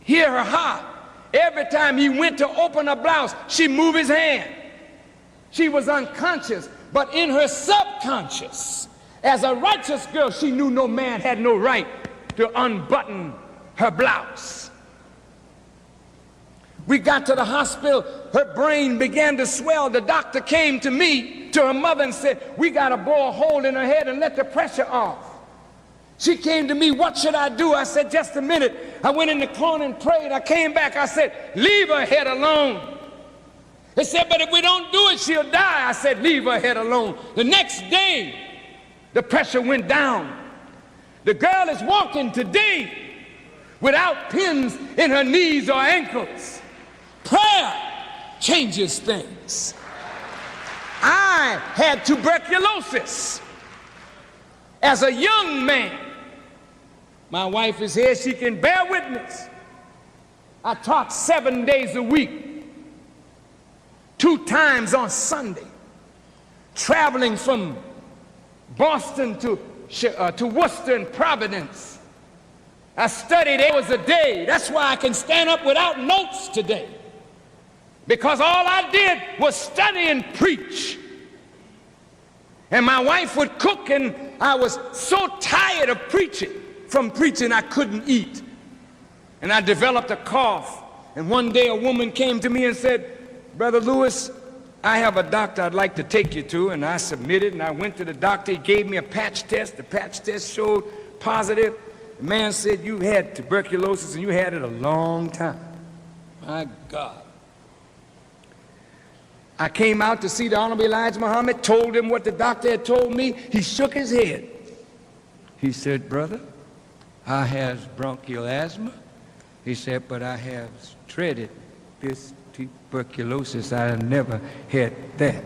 hear her heart. Every time he went to open her blouse, she moved his hand. She was unconscious, but in her subconscious, as a righteous girl, she knew no man had no right to unbutton her blouse. We got to the hospital, her brain began to swell. The doctor came to me, to her mother, and said, "We got to bore a hole in her head and let the pressure off." She came to me, "What should I do?" I said, "Just a minute." I went in the corner and prayed. I came back, I said, "Leave her head alone." They said, "But if we don't do it, she'll die." I said, "Leave her head alone." The next day, the pressure went down. The girl is walking today without pins in her knees or ankles. Prayer changes things. I had tuberculosis as a young man. My wife is here, she can bear witness. I taught 7 days a week, 2 times on Sunday, traveling from Boston to Worcester and Providence. I studied hours a day. That's why I can stand up without notes today, because all I did was study and preach. And my wife would cook, and I was so tired of preaching. From preaching, I couldn't eat. And I developed a cough. And one day a woman came to me and said, "Brother Louis, I have a doctor I'd like to take you to." And I submitted, and I went to the doctor. He gave me a patch test. The patch test showed positive. The man said, "You had tuberculosis, and you had it a long time." My God. I came out to see the Honorable Elijah Muhammad, told him what the doctor had told me. He shook his head. He said, "Brother, I have bronchial asthma." He said, "But I have dreaded this tuberculosis. I have never had that."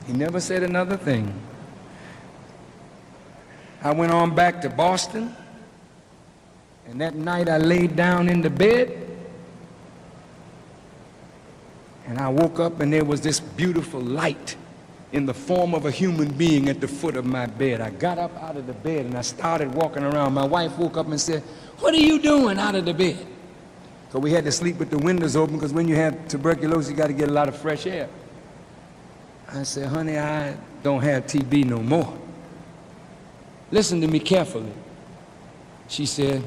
He never said another thing. I went on back to Boston, and that night I laid down in the bed, and I woke up, and there was this beautiful light in the form of a human being at the foot of my bed. I got up out of the bed and I started walking around. My wife woke up and said, "What are you doing out of the bed?" So we had to sleep with the windows open, because when you have tuberculosis, you got to get a lot of fresh air. I said, "Honey, I don't have TB no more." Listen to me carefully. She said,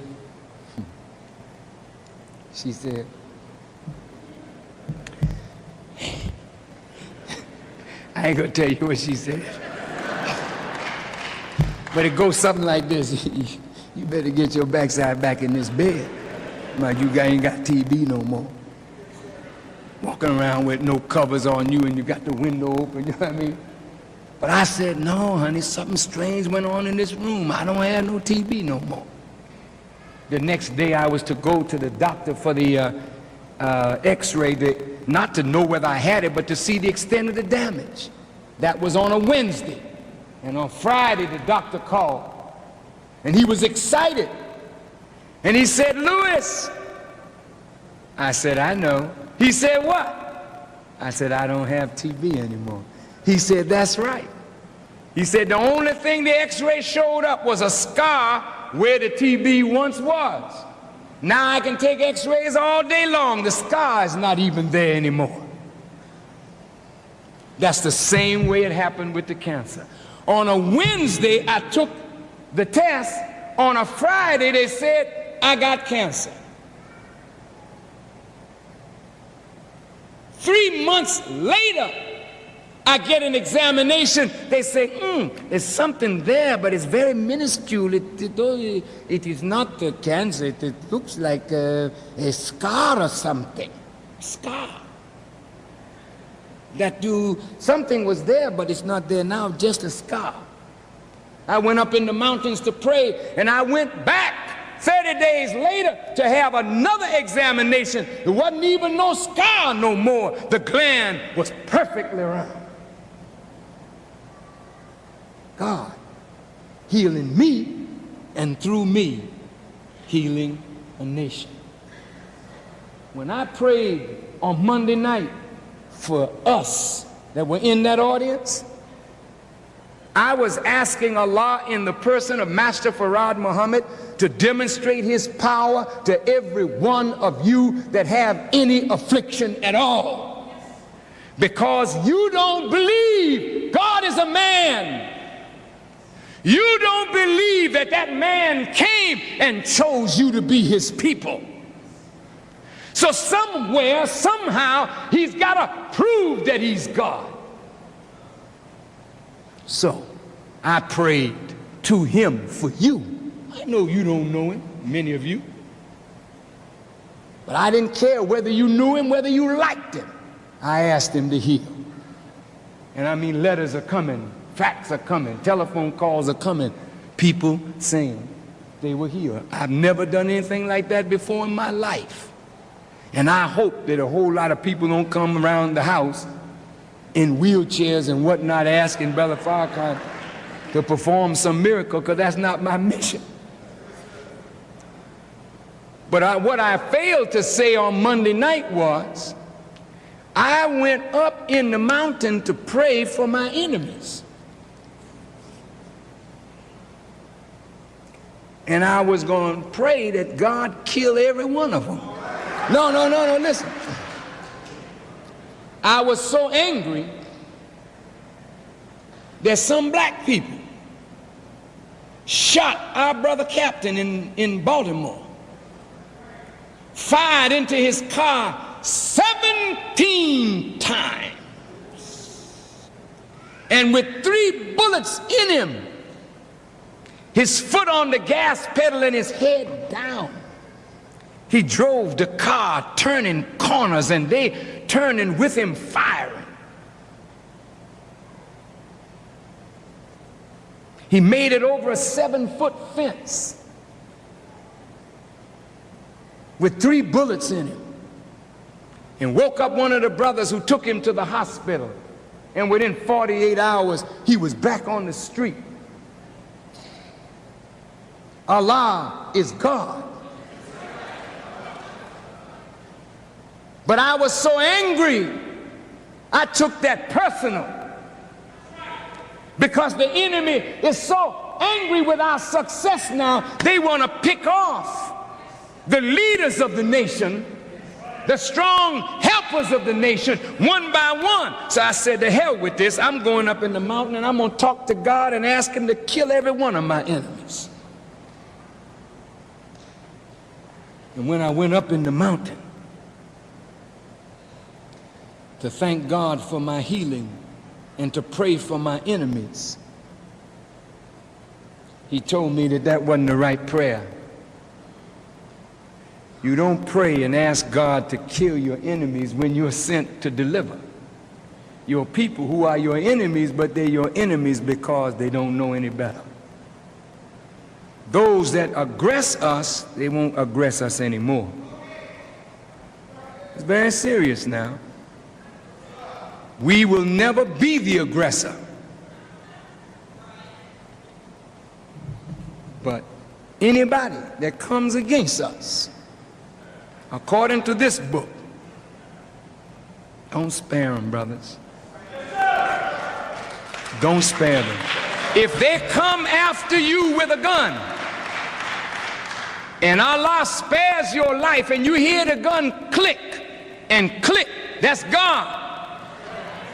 I ain't gonna tell you what she said. But it goes something like this. You better get your backside back in this bed. Like you ain't got TB no more. Walking around with no covers on you and you got the window open, you know what I mean? But I said, no, honey, something strange went on in this room. I don't have no TB no more. The next day I was to go to the doctor for the x-ray, not to know whether I had it, but to see the extent of the damage. That was on a Wednesday. And on Friday, the doctor called. And he was excited. And he said, Louis. I said, I know. He said, what? I said, I don't have TB anymore. He said, that's right. He said, the only thing the x-ray showed up was a scar where the TB once was. Now I can take x-rays all day long. The scar is not even there anymore. That's the same way it happened with the cancer. On a Wednesday, I took the test. On a Friday, they said, I got cancer. 3 months later, I get an examination. They say, there's something there, but it's very minuscule. It is not a cancer. It looks like a scar or something. Scar. Something was there, but it's not there now, just a scar. I went up in the mountains to pray, and I went back 30 days later to have another examination. There wasn't even no scar no more. The gland was perfectly round. God healing me, and through me, healing a nation. When I prayed on Monday night for us that were in that audience, I was asking Allah in the person of Master Farad Muhammad to demonstrate his power to every one of you that have any affliction at all. Because you don't believe God is a man. You don't believe that that man came and chose you to be his people. So somewhere, somehow, he's got to prove that he's God. So I prayed to him for you. I know you don't know him, many of you. But I didn't care whether you knew him, whether you liked him. I asked him to heal. And I mean, letters are coming, fax are coming, telephone calls are coming. People saying they were healed. I've never done anything like that before in my life. And I hope that a whole lot of people don't come around the house in wheelchairs and whatnot asking Brother Farrakhan to perform some miracle, because that's not my mission. But what I failed to say on Monday night was, I went up in the mountain to pray for my enemies. And I was going to pray that God kill every one of them. No, listen. I was so angry that some black people shot our brother captain in Baltimore, fired into his car 17 times, and with 3 bullets in him, his foot on the gas pedal and his head down. He drove the car turning corners, and they turning with him, firing. He made it over a 7-foot fence with 3 bullets in him, and woke up one of the brothers who took him to the hospital, and within 48 hours he was back on the street. Allah is God. But I was so angry, I took that personal. Because the enemy is so angry with our success now, they want to pick off the leaders of the nation, the strong helpers of the nation, one by one. So I said, to hell with this. I'm going up in the mountain and I'm going to talk to God and ask him to kill every one of my enemies. And when I went up in the mountain to thank God for my healing, and to pray for my enemies. He told me that that wasn't the right prayer. You don't pray and ask God to kill your enemies when you're sent to deliver. Your people who are your enemies, but they're your enemies because they don't know any better. Those that aggress us, they won't aggress us anymore. It's very serious now. We will never be the aggressor. But anybody that comes against us, according to this book, don't spare them, brothers. Don't spare them. If they come after you with a gun, and Allah spares your life, and you hear the gun click and click, that's God.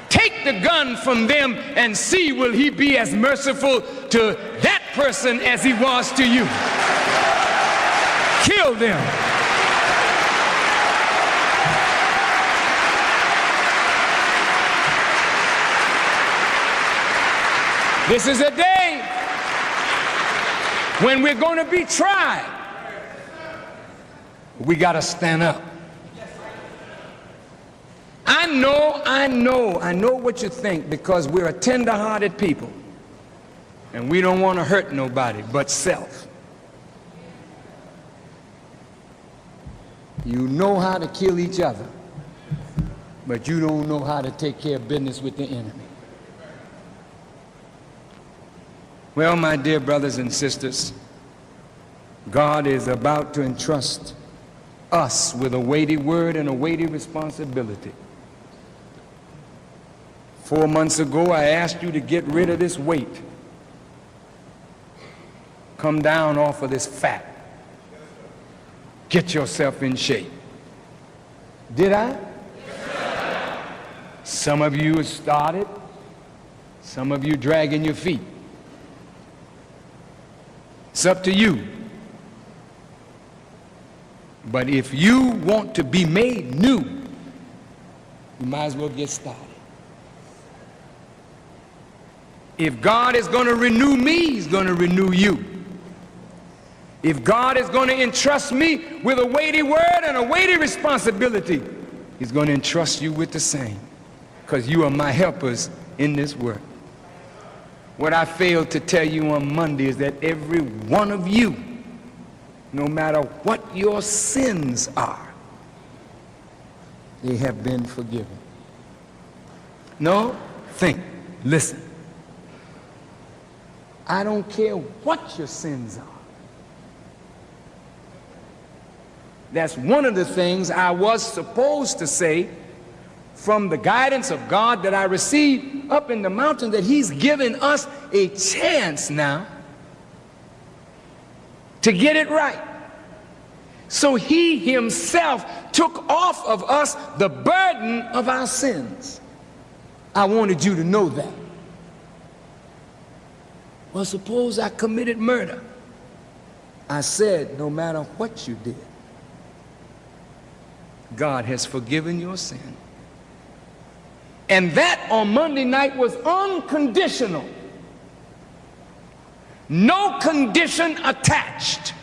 Take the gun from them and see, will he be as merciful to that person as he was to you? Kill them. This is a day when we're going to be tried. We got to stand up. I know what you think, because we're a tender-hearted people and we don't want to hurt nobody but self. You know how to kill each other, but you don't know how to take care of business with the enemy. Well, my dear brothers and sisters, God is about to entrust us with a weighty word and a weighty responsibility. 4 months ago, I asked you to get rid of this weight. Come down off of this fat. Get yourself in shape. Did I? Some of you have started. Some of you dragging your feet. It's up to you. But if you want to be made new, you might as well get started. If God is going to renew me, he's going to renew you. If God is going to entrust me with a weighty word and a weighty responsibility, he's going to entrust you with the same, because you are my helpers in this work. What I failed to tell you on Monday is that every one of you, no matter what your sins are, they have been forgiven. No, think, listen. I don't care what your sins are. That's one of the things I was supposed to say from the guidance of God that I received up in the mountain, that he's given us a chance now to get it right. So he himself took off of us the burden of our sins. I wanted you to know that. Well, suppose I committed murder. I said, no matter what you did, God has forgiven your sin. And that on Monday night was unconditional. No condition attached.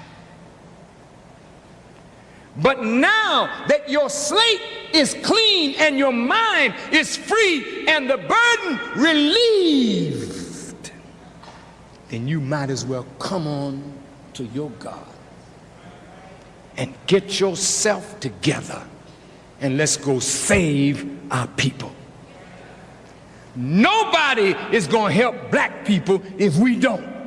But now that your slate is clean and your mind is free and the burden relieved, then you might as well come on to your God and get yourself together, and let's go save our people. Nobody is going to help black people if we don't.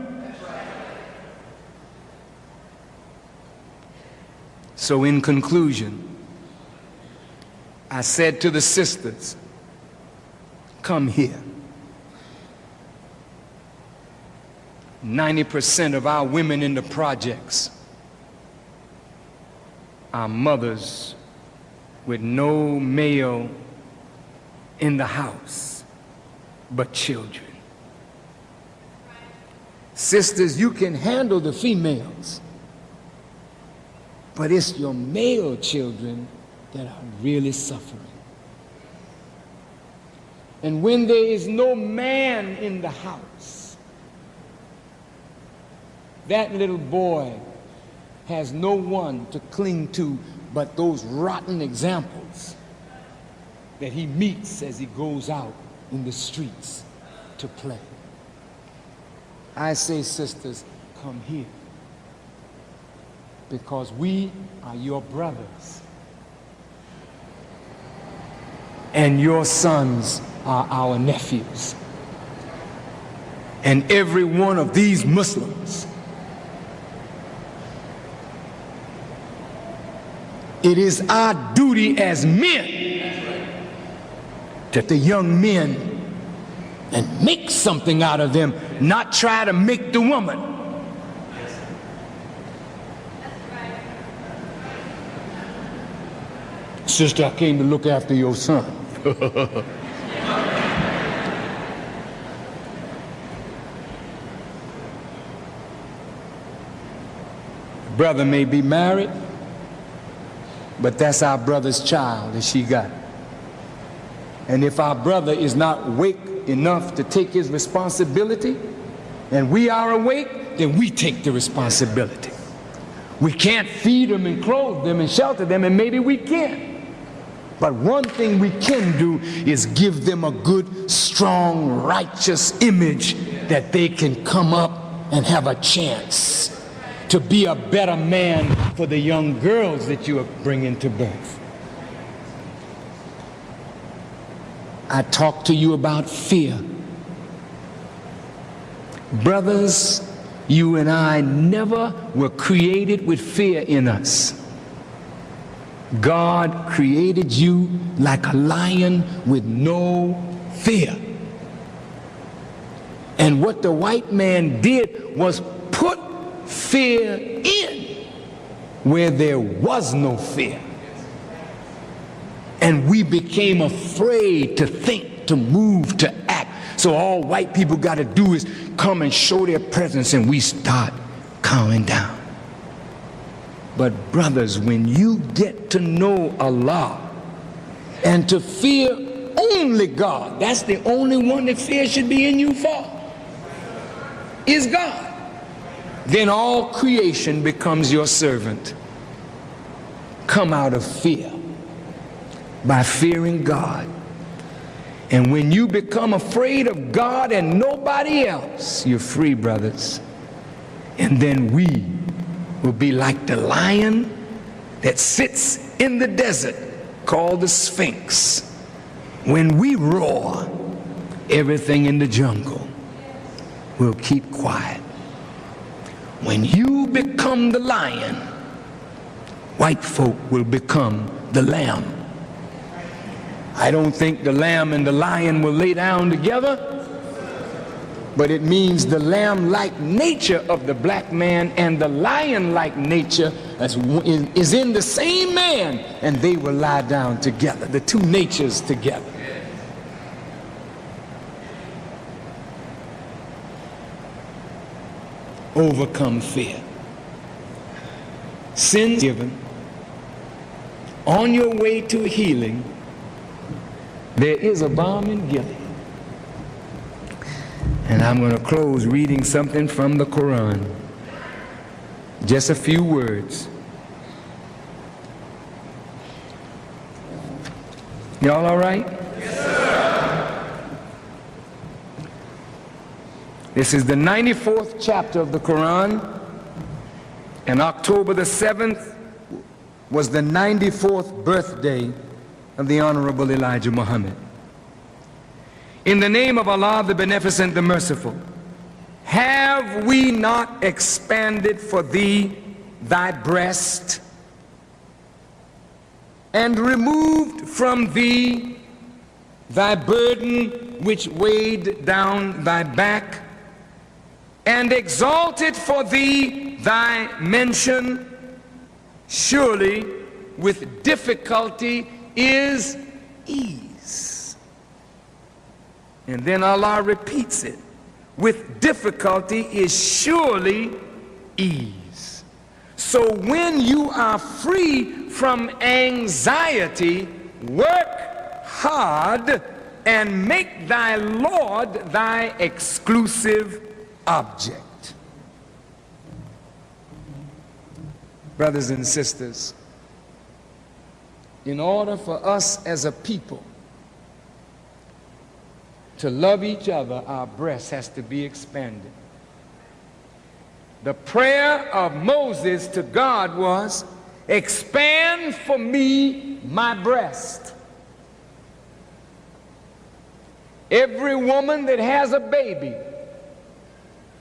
So in conclusion, I said to the sisters, come here. 90% of our women in the projects are mothers with no male in the house but children. Sisters, you can handle the females, but it's your male children that are really suffering. And when there is no man in the house, that little boy has no one to cling to but those rotten examples that he meets as he goes out in the streets to play. I say, sisters, come here, because we are your brothers, and your sons are our nephews. And every one of these Muslims, it is our duty as men to the young men and make something out of them, not try to make the woman. Sister, I came to look after your son. Brother may be married, but that's our brother's child that she got. And if our brother is not awake enough to take his responsibility, and we are awake, then we take the responsibility. We can't feed them and clothe them and shelter them, and maybe we can. But one thing we can do is give them a good, strong, righteous image that they can come up and have a chance to be a better man for the young girls that you are bringing to birth. I talk to you about fear. Brothers, you and I never were created with fear in us. God created you like a lion with no fear. And what the white man did was put fear in where there was no fear. And we became afraid to think, to move, to act. So all white people got to do is come and show their presence, and we start calming down. But brothers, when you get to know Allah and to fear only God, that's the only one that fear should be in you for, is God. Then all creation becomes your servant. Come out of fear by fearing God. And when you become afraid of God and nobody else, you're free, brothers. And then we will be like the lion that sits in the desert called the Sphinx. When we roar, everything in the jungle will keep quiet. When you become the lion, white folk will become the lamb. I don't think the lamb and the lion will lay down together, but it means the lamb-like nature of the black man and the lion-like nature is in the same man, and they will lie down together, the two natures together. Overcome fear. Sins given. On your way to healing, there is a balm in Gilead. And I'm going to close reading something from the Quran. Just a few words. Y'all all right? Yes, sir. This is the 94th chapter of the Quran, and October the 7th was the 94th birthday of the Honorable Elijah Muhammad. In the name of Allah, the Beneficent, the Merciful, have we not expanded for thee thy breast, and removed from thee thy burden which weighed down thy back, and exalted for thee thy mention? Surely with difficulty is ease. And then Allah repeats it. With difficulty is surely ease. So when you are free from anxiety, work hard and make thy Lord thy exclusive object. Brothers and sisters, in order for us as a people to love each other, our breast has to be expanded. The prayer of Moses to God was, expand for me my breast. Every woman that has a baby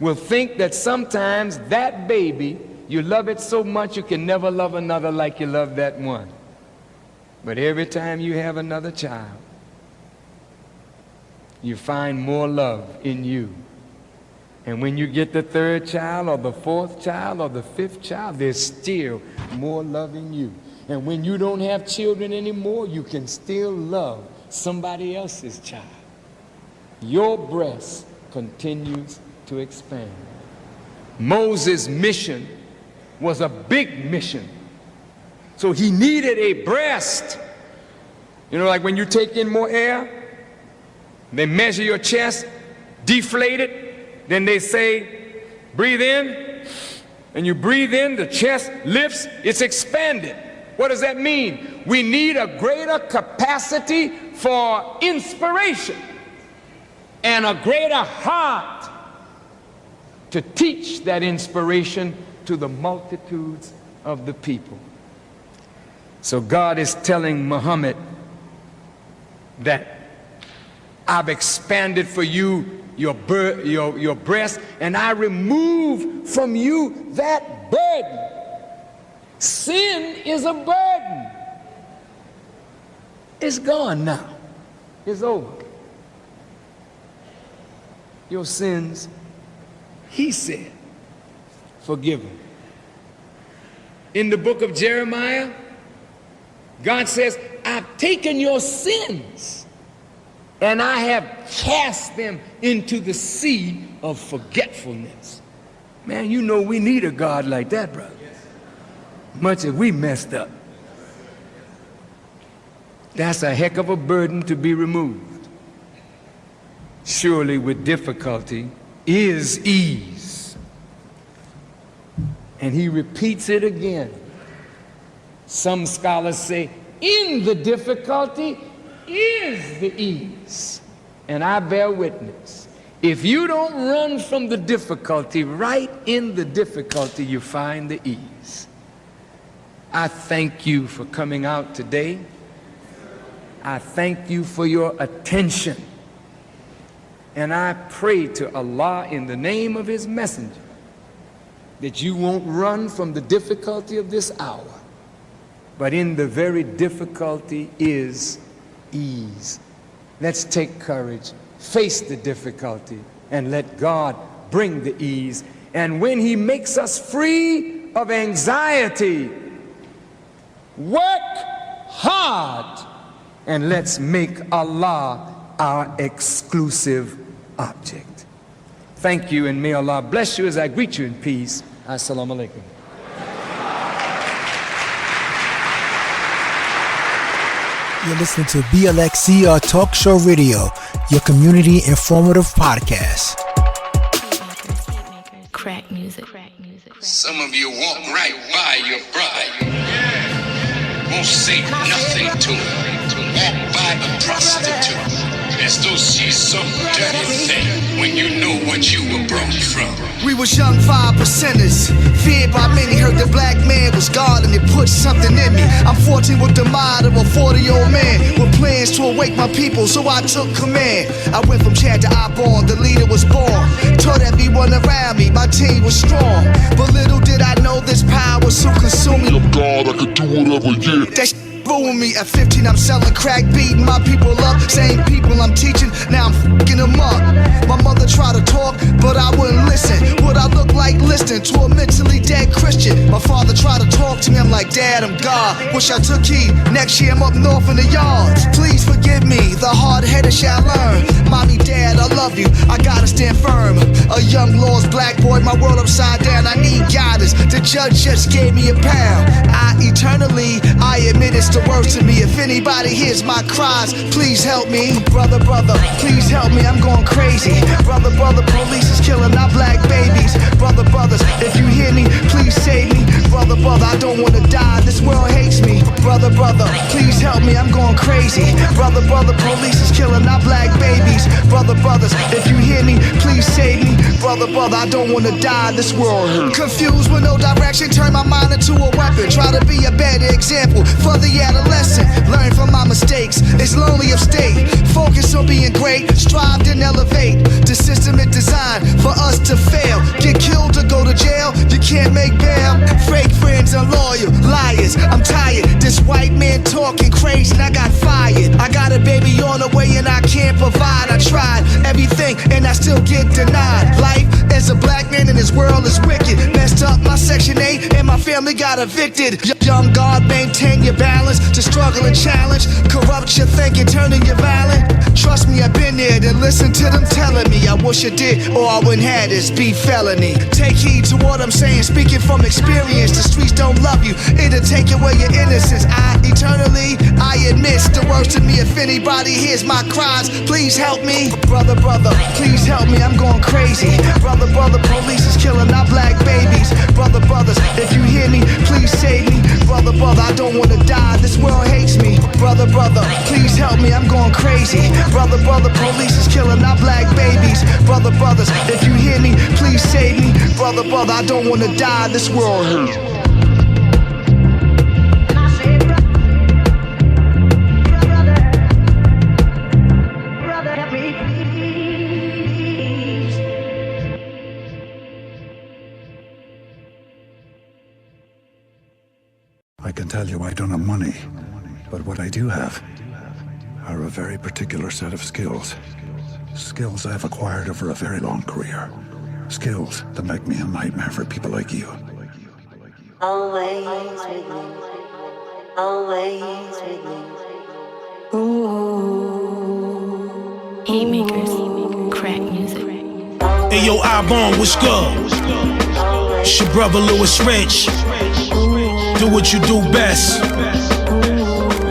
will think that sometimes that baby, you love it so much you can never love another like you love that one. But every time you have another child, you find more love in you. And when you get the third child or the fourth child or the fifth child, there's still more love in you. And when you don't have children anymore, you can still love somebody else's child. Your breast continues to expand. Moses' mission was a big mission. So he needed a breast. You know, like when you take in more air, they measure your chest, deflate it, then they say, breathe in, and you breathe in, the chest lifts, it's expanded. What does that mean? We need a greater capacity for inspiration and a greater heart to teach that inspiration to the multitudes of the people. So God is telling Muhammad that I've expanded for you your breast, and I remove from you that burden. Sin is a burden. It's gone now. It's over. Your sins, he said, forgive them. In the book of Jeremiah, God says, I've taken your sins and I have cast them into the sea of forgetfulness. Man, you know we need a God like that, brother. Much as we messed up. That's a heck of a burden to be removed. Surely with difficulty is ease. And he repeats it again. Some scholars say, in the difficulty is the ease. And I bear witness. If you don't run from the difficulty, right in the difficulty you find the ease. I thank you for coming out today. I thank you for your attention. And I pray to Allah in the name of his messenger that you won't run from the difficulty of this hour, but in the very difficulty is ease. Let's take courage, face the difficulty, and let God bring the ease. And when he makes us free of anxiety, work hard, and let's make Allah our exclusive object. Thank you, and may Allah bless you as I greet you in peace. Assalamu alaikum. You're listening to BLXCR Talk Show Radio, your community informative podcast. Crack music. Some of you walk right by your brother, won't say nothing to him, walk by a prostitute as though she's some dirty thing when you know what you were brought from. We was young 5%ers, feared by many, heard the black man was God and it put something in me. I'm 14 with the mind of a 40-year-old man with plans to awake my people, so I took command. I went from Chad to Ibon, the leader was born. Told everyone around me, my team was strong. But little did I know this power was so consuming. I'm God, I could do whatever, yeah. That ruined me. At 15 I'm selling crack, beating my people up. Same people I'm teaching, now I'm fucking them up. My mother tried to talk, but I wouldn't listen. What I look like listening to a mentally dead Christian. My father tried to talk, talk to me, I'm like, Dad, I'm God. Wish I took heed. Next year I'm up north in the yards. Please forgive me, the hard-headed shall learn. Mommy, Dad, I love you, I gotta stand firm. A young lost black boy, my world upside down, I need guidance. The judge just gave me a pound. I admit it's the worst to me. If anybody hears my cries, please help me. Brother, please help me, I'm going crazy. Brother, police is killing our black babies. Brothers, if you hear me, please save me. Brother, I don't wanna die, this world hates me. Brother, please help me, I'm going crazy. Brother, police is killing our black babies. Brothers, if you hear me, please save me. Brother, I don't wanna die, this world hurts. Confused with no direction, turn my mind into a weapon. Try to be a better example for the adolescent. Learn from my mistakes, it's lonely upstate. Focus on being great, strive and elevate. The system is designed for us to fail. Get killed or go to jail, you can't make bail. Fake friends are loyal, liars, I'm tired. This white man talking crazy and I got fired. I got a baby on the way and I can't provide. I tried everything and I still get denied. Life as a black man in this world is wicked. Messed up my Section 8 and my family got evicted. Young God, maintain your balance to struggle and challenge. Corrupt your thinking, turning you violent. Trust me, I've been there, then listen to them telling me. I wish I did, or I wouldn't have this be felony. Take heed to what I'm saying, speaking from experience. The streets don't love you, it'll take away your innocence. I admit it's the worst to me. If anybody hears my cries, please help me. Brother, please help me, I'm going crazy. Brother, police is killing our black babies. Brothers, if you hear me, please save me. Brother, I don't wanna die, this world hates me. Brother, please help me, I'm going crazy. Brother, police is killing our black babies. Brothers, if you hear me, please save me. Brother, I don't wanna die, this world hurts. I can tell you I don't have money, but what I do have are a very particular set of skills. Skills I've acquired over a very long career. Skills that make me a nightmare for people like you. Always with me. Always with me. Ooh. Heat makers, crack music. Hey yo, I-Bone, what's good? It's your brother Louis Rich. Do what you do best.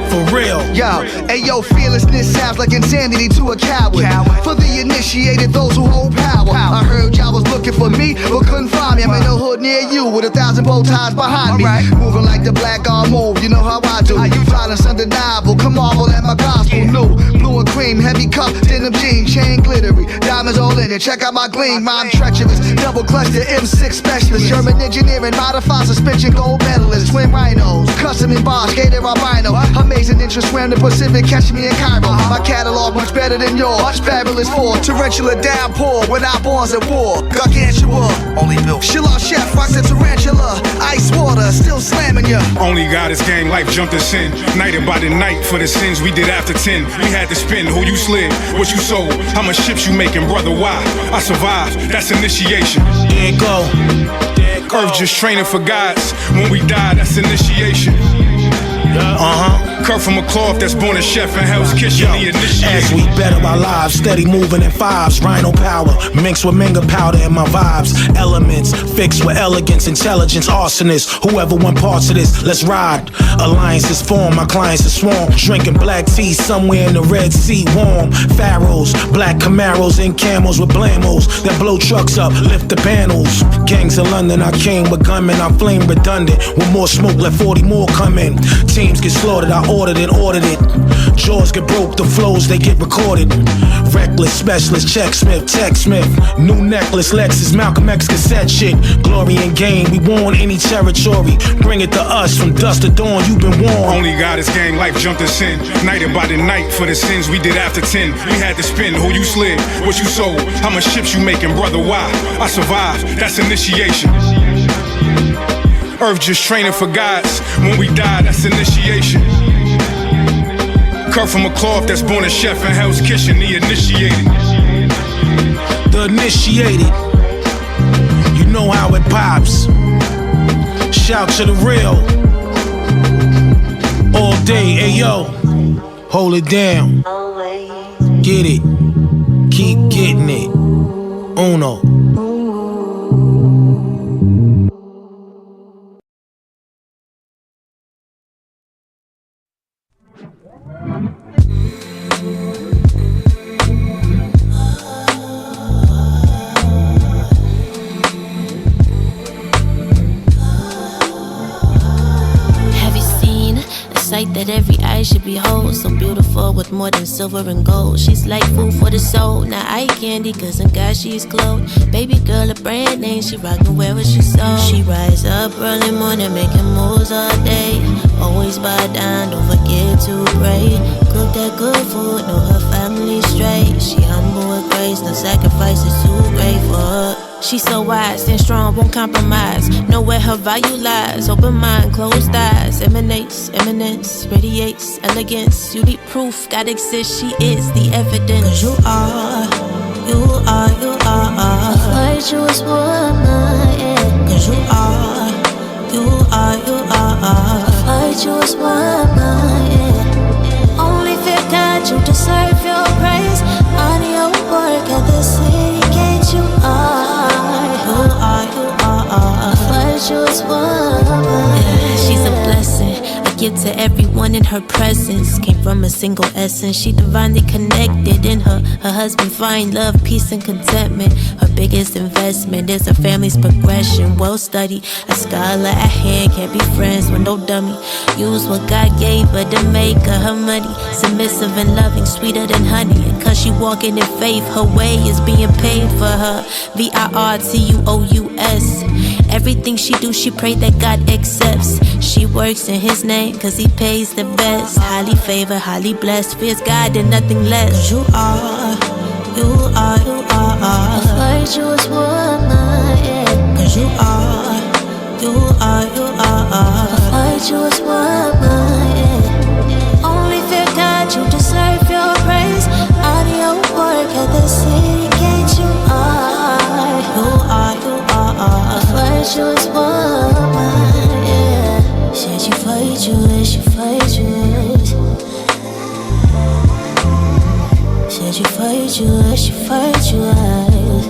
For real. Yo, ayo, fearlessness sounds like insanity to a coward. For the initiated, those who hold power. I heard y'all was looking for me, but couldn't find me. I'm in a hood near you with 1,000 bow ties behind me. Moving like the black arm move, you know how I do. Violence undeniable, come marvel at my gospel new. Blue and cream, heavy cup, denim jeans, chain glittery, diamonds all in it. Check out my gleam, I'm treacherous. Double clutch the M6 specialist. German engineering, modified suspension, gold medalist. Twin rhinos, custom embossed, gated albino. Amazing interest, swam the Pacific, catch me in Cairo. My catalog much better than yours. Much fabulous for torrential downpour when I borns at war. Gargantua, only built. Shiloh chef, rock the tarantula. Ice water, still slamming ya. Only God is game, life jumped us in. Nighted by the night for the sins we did after 10. We had to spin who you slid, what you sold, how much ships you making, brother, why? I survived, that's initiation. There it go. Earth just training for gods. When we die, that's initiation. Cut from a cloth that's born a chef in Hell's Kitchen. The initiation. As we better our lives, steady moving in fives. Rhino power, mixed with Minga powder in my vibes. Elements, fixed with elegance, intelligence, arsonists. Whoever want parts of this, let's ride. Alliances form, my clients are swarm. Drinking black tea somewhere in the Red Sea, warm. Pharaohs, black Camaros and camels with blamos that blow trucks up, lift the panels. Gangs in London, I came with gunmen, I flame redundant. With more smoke, let 40 more come in. Teams get slaughtered, I ordered it. Jaws get broke, the flows they get recorded. Reckless, specialist, check Smith, Tech Smith. New necklace, Lexus, Malcolm X cassette shit. Glory and gain, we won any territory. Bring it to us, from dusk to dawn, you've been warned. Only God is game, life jumped us in. Nighted by the night for the sins we did after 10. We had to spin who you slid, what you sold, how much ships you making, brother, why? I survived, that's initiation. Earth just training for gods. When we die, that's initiation. Cut from a cloth that's born a chef in Hell's Kitchen. The initiated. The initiated. You know how it pops. Shout to the real. All day, ayo. Hold it down. Get it. Keep getting it. Uno. That every eye should behold, so beautiful with more than silver and gold. She's like food for the soul, not eye candy, cause in God she's clothed. Baby girl, a brand name, she rockin' wherever she sold. She rise up early morning, making moves all day. Always bow down, don't forget to pray. Cook that good food, know her family straight. She humble with grace, no sacrifices too great for her. She's so wise and strong, won't compromise. Know where her value lies. Open mind, closed eyes. Emanates, eminence, radiates, elegance. You need proof, God exists, she is the evidence. Cause you are. Virtuous woman. Cause you are. Virtuous woman. Only fear God, you deserve your praise. Honor your work at the city gate. You are a virtuous woman. She's a blessing, a gift to everyone in her presence. Came from a single essence, she divinely connected. In her husband find love, peace and contentment. Her biggest investment is her family's progression. Well studied, a scholar at hand, can't be friends with no dummy. Use what God gave her to make her money. Submissive and loving, sweeter than honey. And cause she walking in faith, her way is being paid for her. VIRTUOUS. Everything she do, she pray that God accepts. She works in his name, cause he pays the best. Highly favored, highly blessed, fears God and nothing less. Cause you are a virtuous woman. Cause you are a virtuous woman. Only fear God, you deserve your praise. Honor your work at the city gate. You are a virtuous woman. Yeah. Said you virtuous, you virtuous. Said you virtuous, you virtuous.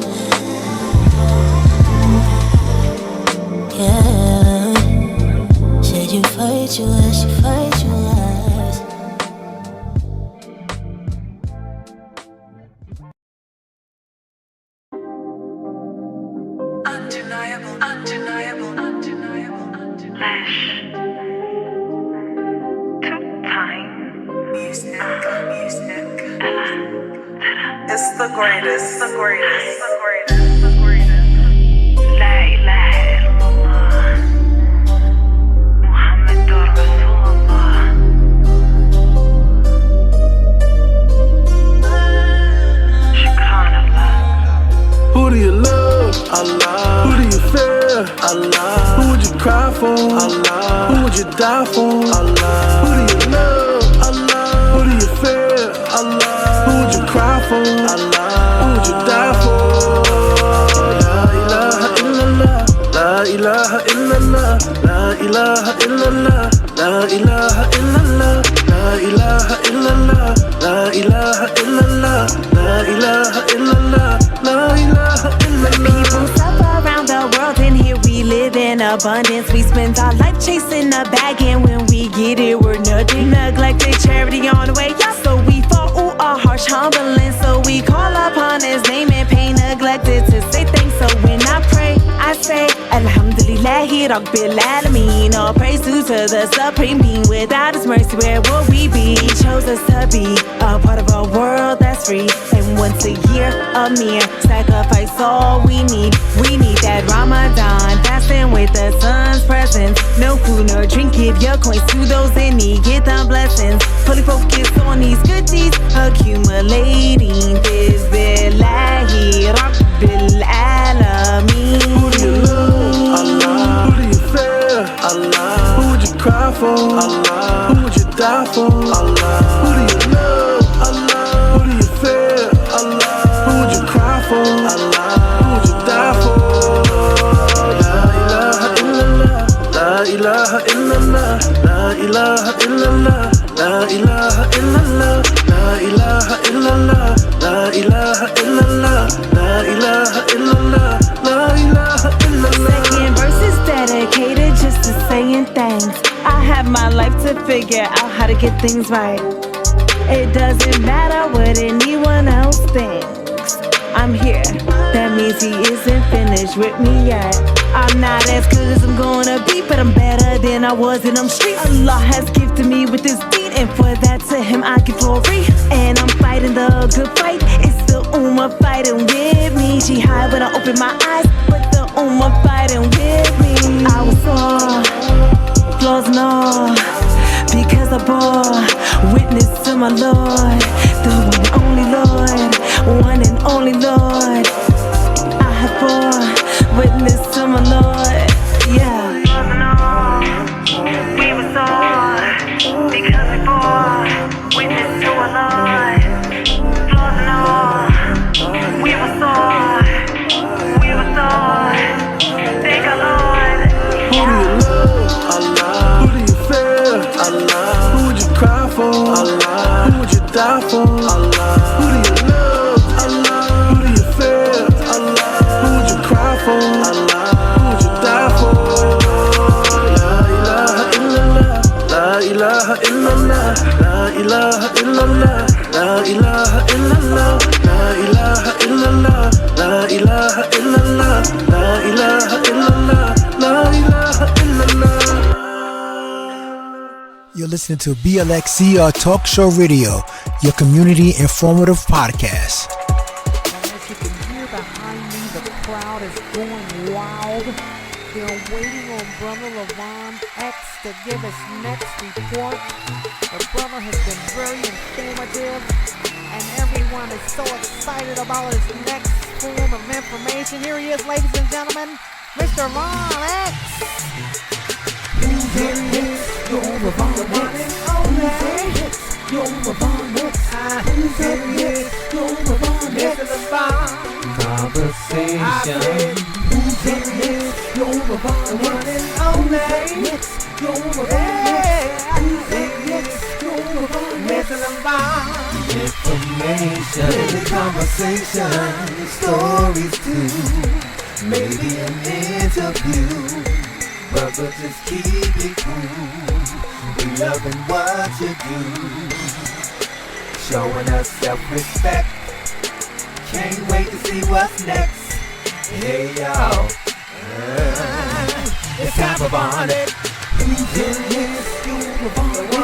Yeah. Said you virtuous, you virtuous. Undeniable, undeniable, undeniable, undeniable. Lish. Two-time. Music. It's the greatest, the greatest, the greatest, the greatest. La ilaha illallah. Muhammadur Rasulullah. Shukran Allah. Who do you love? Allah. Who do you fear? Allah. Who would you cry for? Allah. Who would you die for? Allah. Who do you love? Allah. Who do you fear? Allah. Who would you cry for? Allah. Who would you die for? La ilaha illallah. La ilaha illallah. La ilaha illallah. La ilaha illallah. La ilaha illallah. La ilaha illallah. La ilaha illallah. La ilaha illallah. People suffer around the world, and here we live in abundance. We spend our life chasing a bag, and when we get it, we're nothing. Neglected charity on the way, yeah. So we fall, ooh, our harsh humbling. So we call upon his name and pay neglected to say thanks. So when I pray, I say, Alhamdulillahi Rabbil Alameen. All praise due to the Supreme Being. Without his mercy, where would we be? He chose us to be a part of a world that's free. And once a year, a mere sacrifice all we need. We need that Ramadan, fasting with the sun's presence. No food nor drink, give your coins to those in need. Get the blessings, fully focused on these good deeds. Accumulating this billahi Rabbil Alameen. Who do you love? Allah. Who do you fear? Allah. Who would you cry for? Allah. Who would you die for? Allah. Who do you love? Allah. Who do you fear? Allah. Who would you cry for? Allah. Who would you die for? La ilaha illallah. illallah, la ilaha illallah, la ilaha illallah, la ilaha illallah, la ilaha illallah, la ilaha illallah, la ilaha illallah. Second verse is dedicated just to saying thanks. I have my life to figure out how to get things right. It doesn't matter what anyone else thinks. I'm here, that means he isn't finished with me yet. I'm not as good as I'm gonna be, but I'm better than I was in them streets. Allah has gifted me with this beat, and for that to him I give glory. And I'm fighting the good fight, it's the Ummah fighting with me. She high when I open my eyes, but the Ummah fighting with me. I was sore, flaws and all, because I bore witness to my Lord, the one and only Lord, one and only Lord. I have bore witness to my Lord, yeah. We were sore, because we bore witness to our Lord. Flaws and all, we were sore, thank our Lord. Who do you love? Allah. Who do you fear? Allah. Who would you cry for? Allah. Who would you die for? Allah. Who do you love? Allah. Who do you fear? Allah. Who would you cry for? Allah. Who would you die for? La ilaha illallah, la ilaha illallah, la ilaha illallah, la ilaha illallah, la ilaha illallah, la ilaha illallah, la ilaha illallah, la ilaha illallah. You're listening to BLXCR Talk Show Radio, your community informative podcast. As you can hear behind me, the crowd is going wild. They're waiting on Brother Levon X to give his next report. The brother has been very informative, and everyone is so excited about his next form of information. Here he is, ladies and gentlemen, Mr. Levon X. Who's in this? You're Levon X. Who's in this? You're Levon X. Who's in this? You're Levon X. Conversation. Who's in this? You're Levon X. You're Levon X. Who's in this? You're Levon X. Information, conversation, stories too, maybe an interview. Brother, just keep it cool. We loving what you do, showing us self-respect. Can't wait to see what's next. Hey y'all, it's time for Bonnet. Who's in this? You're Levon X.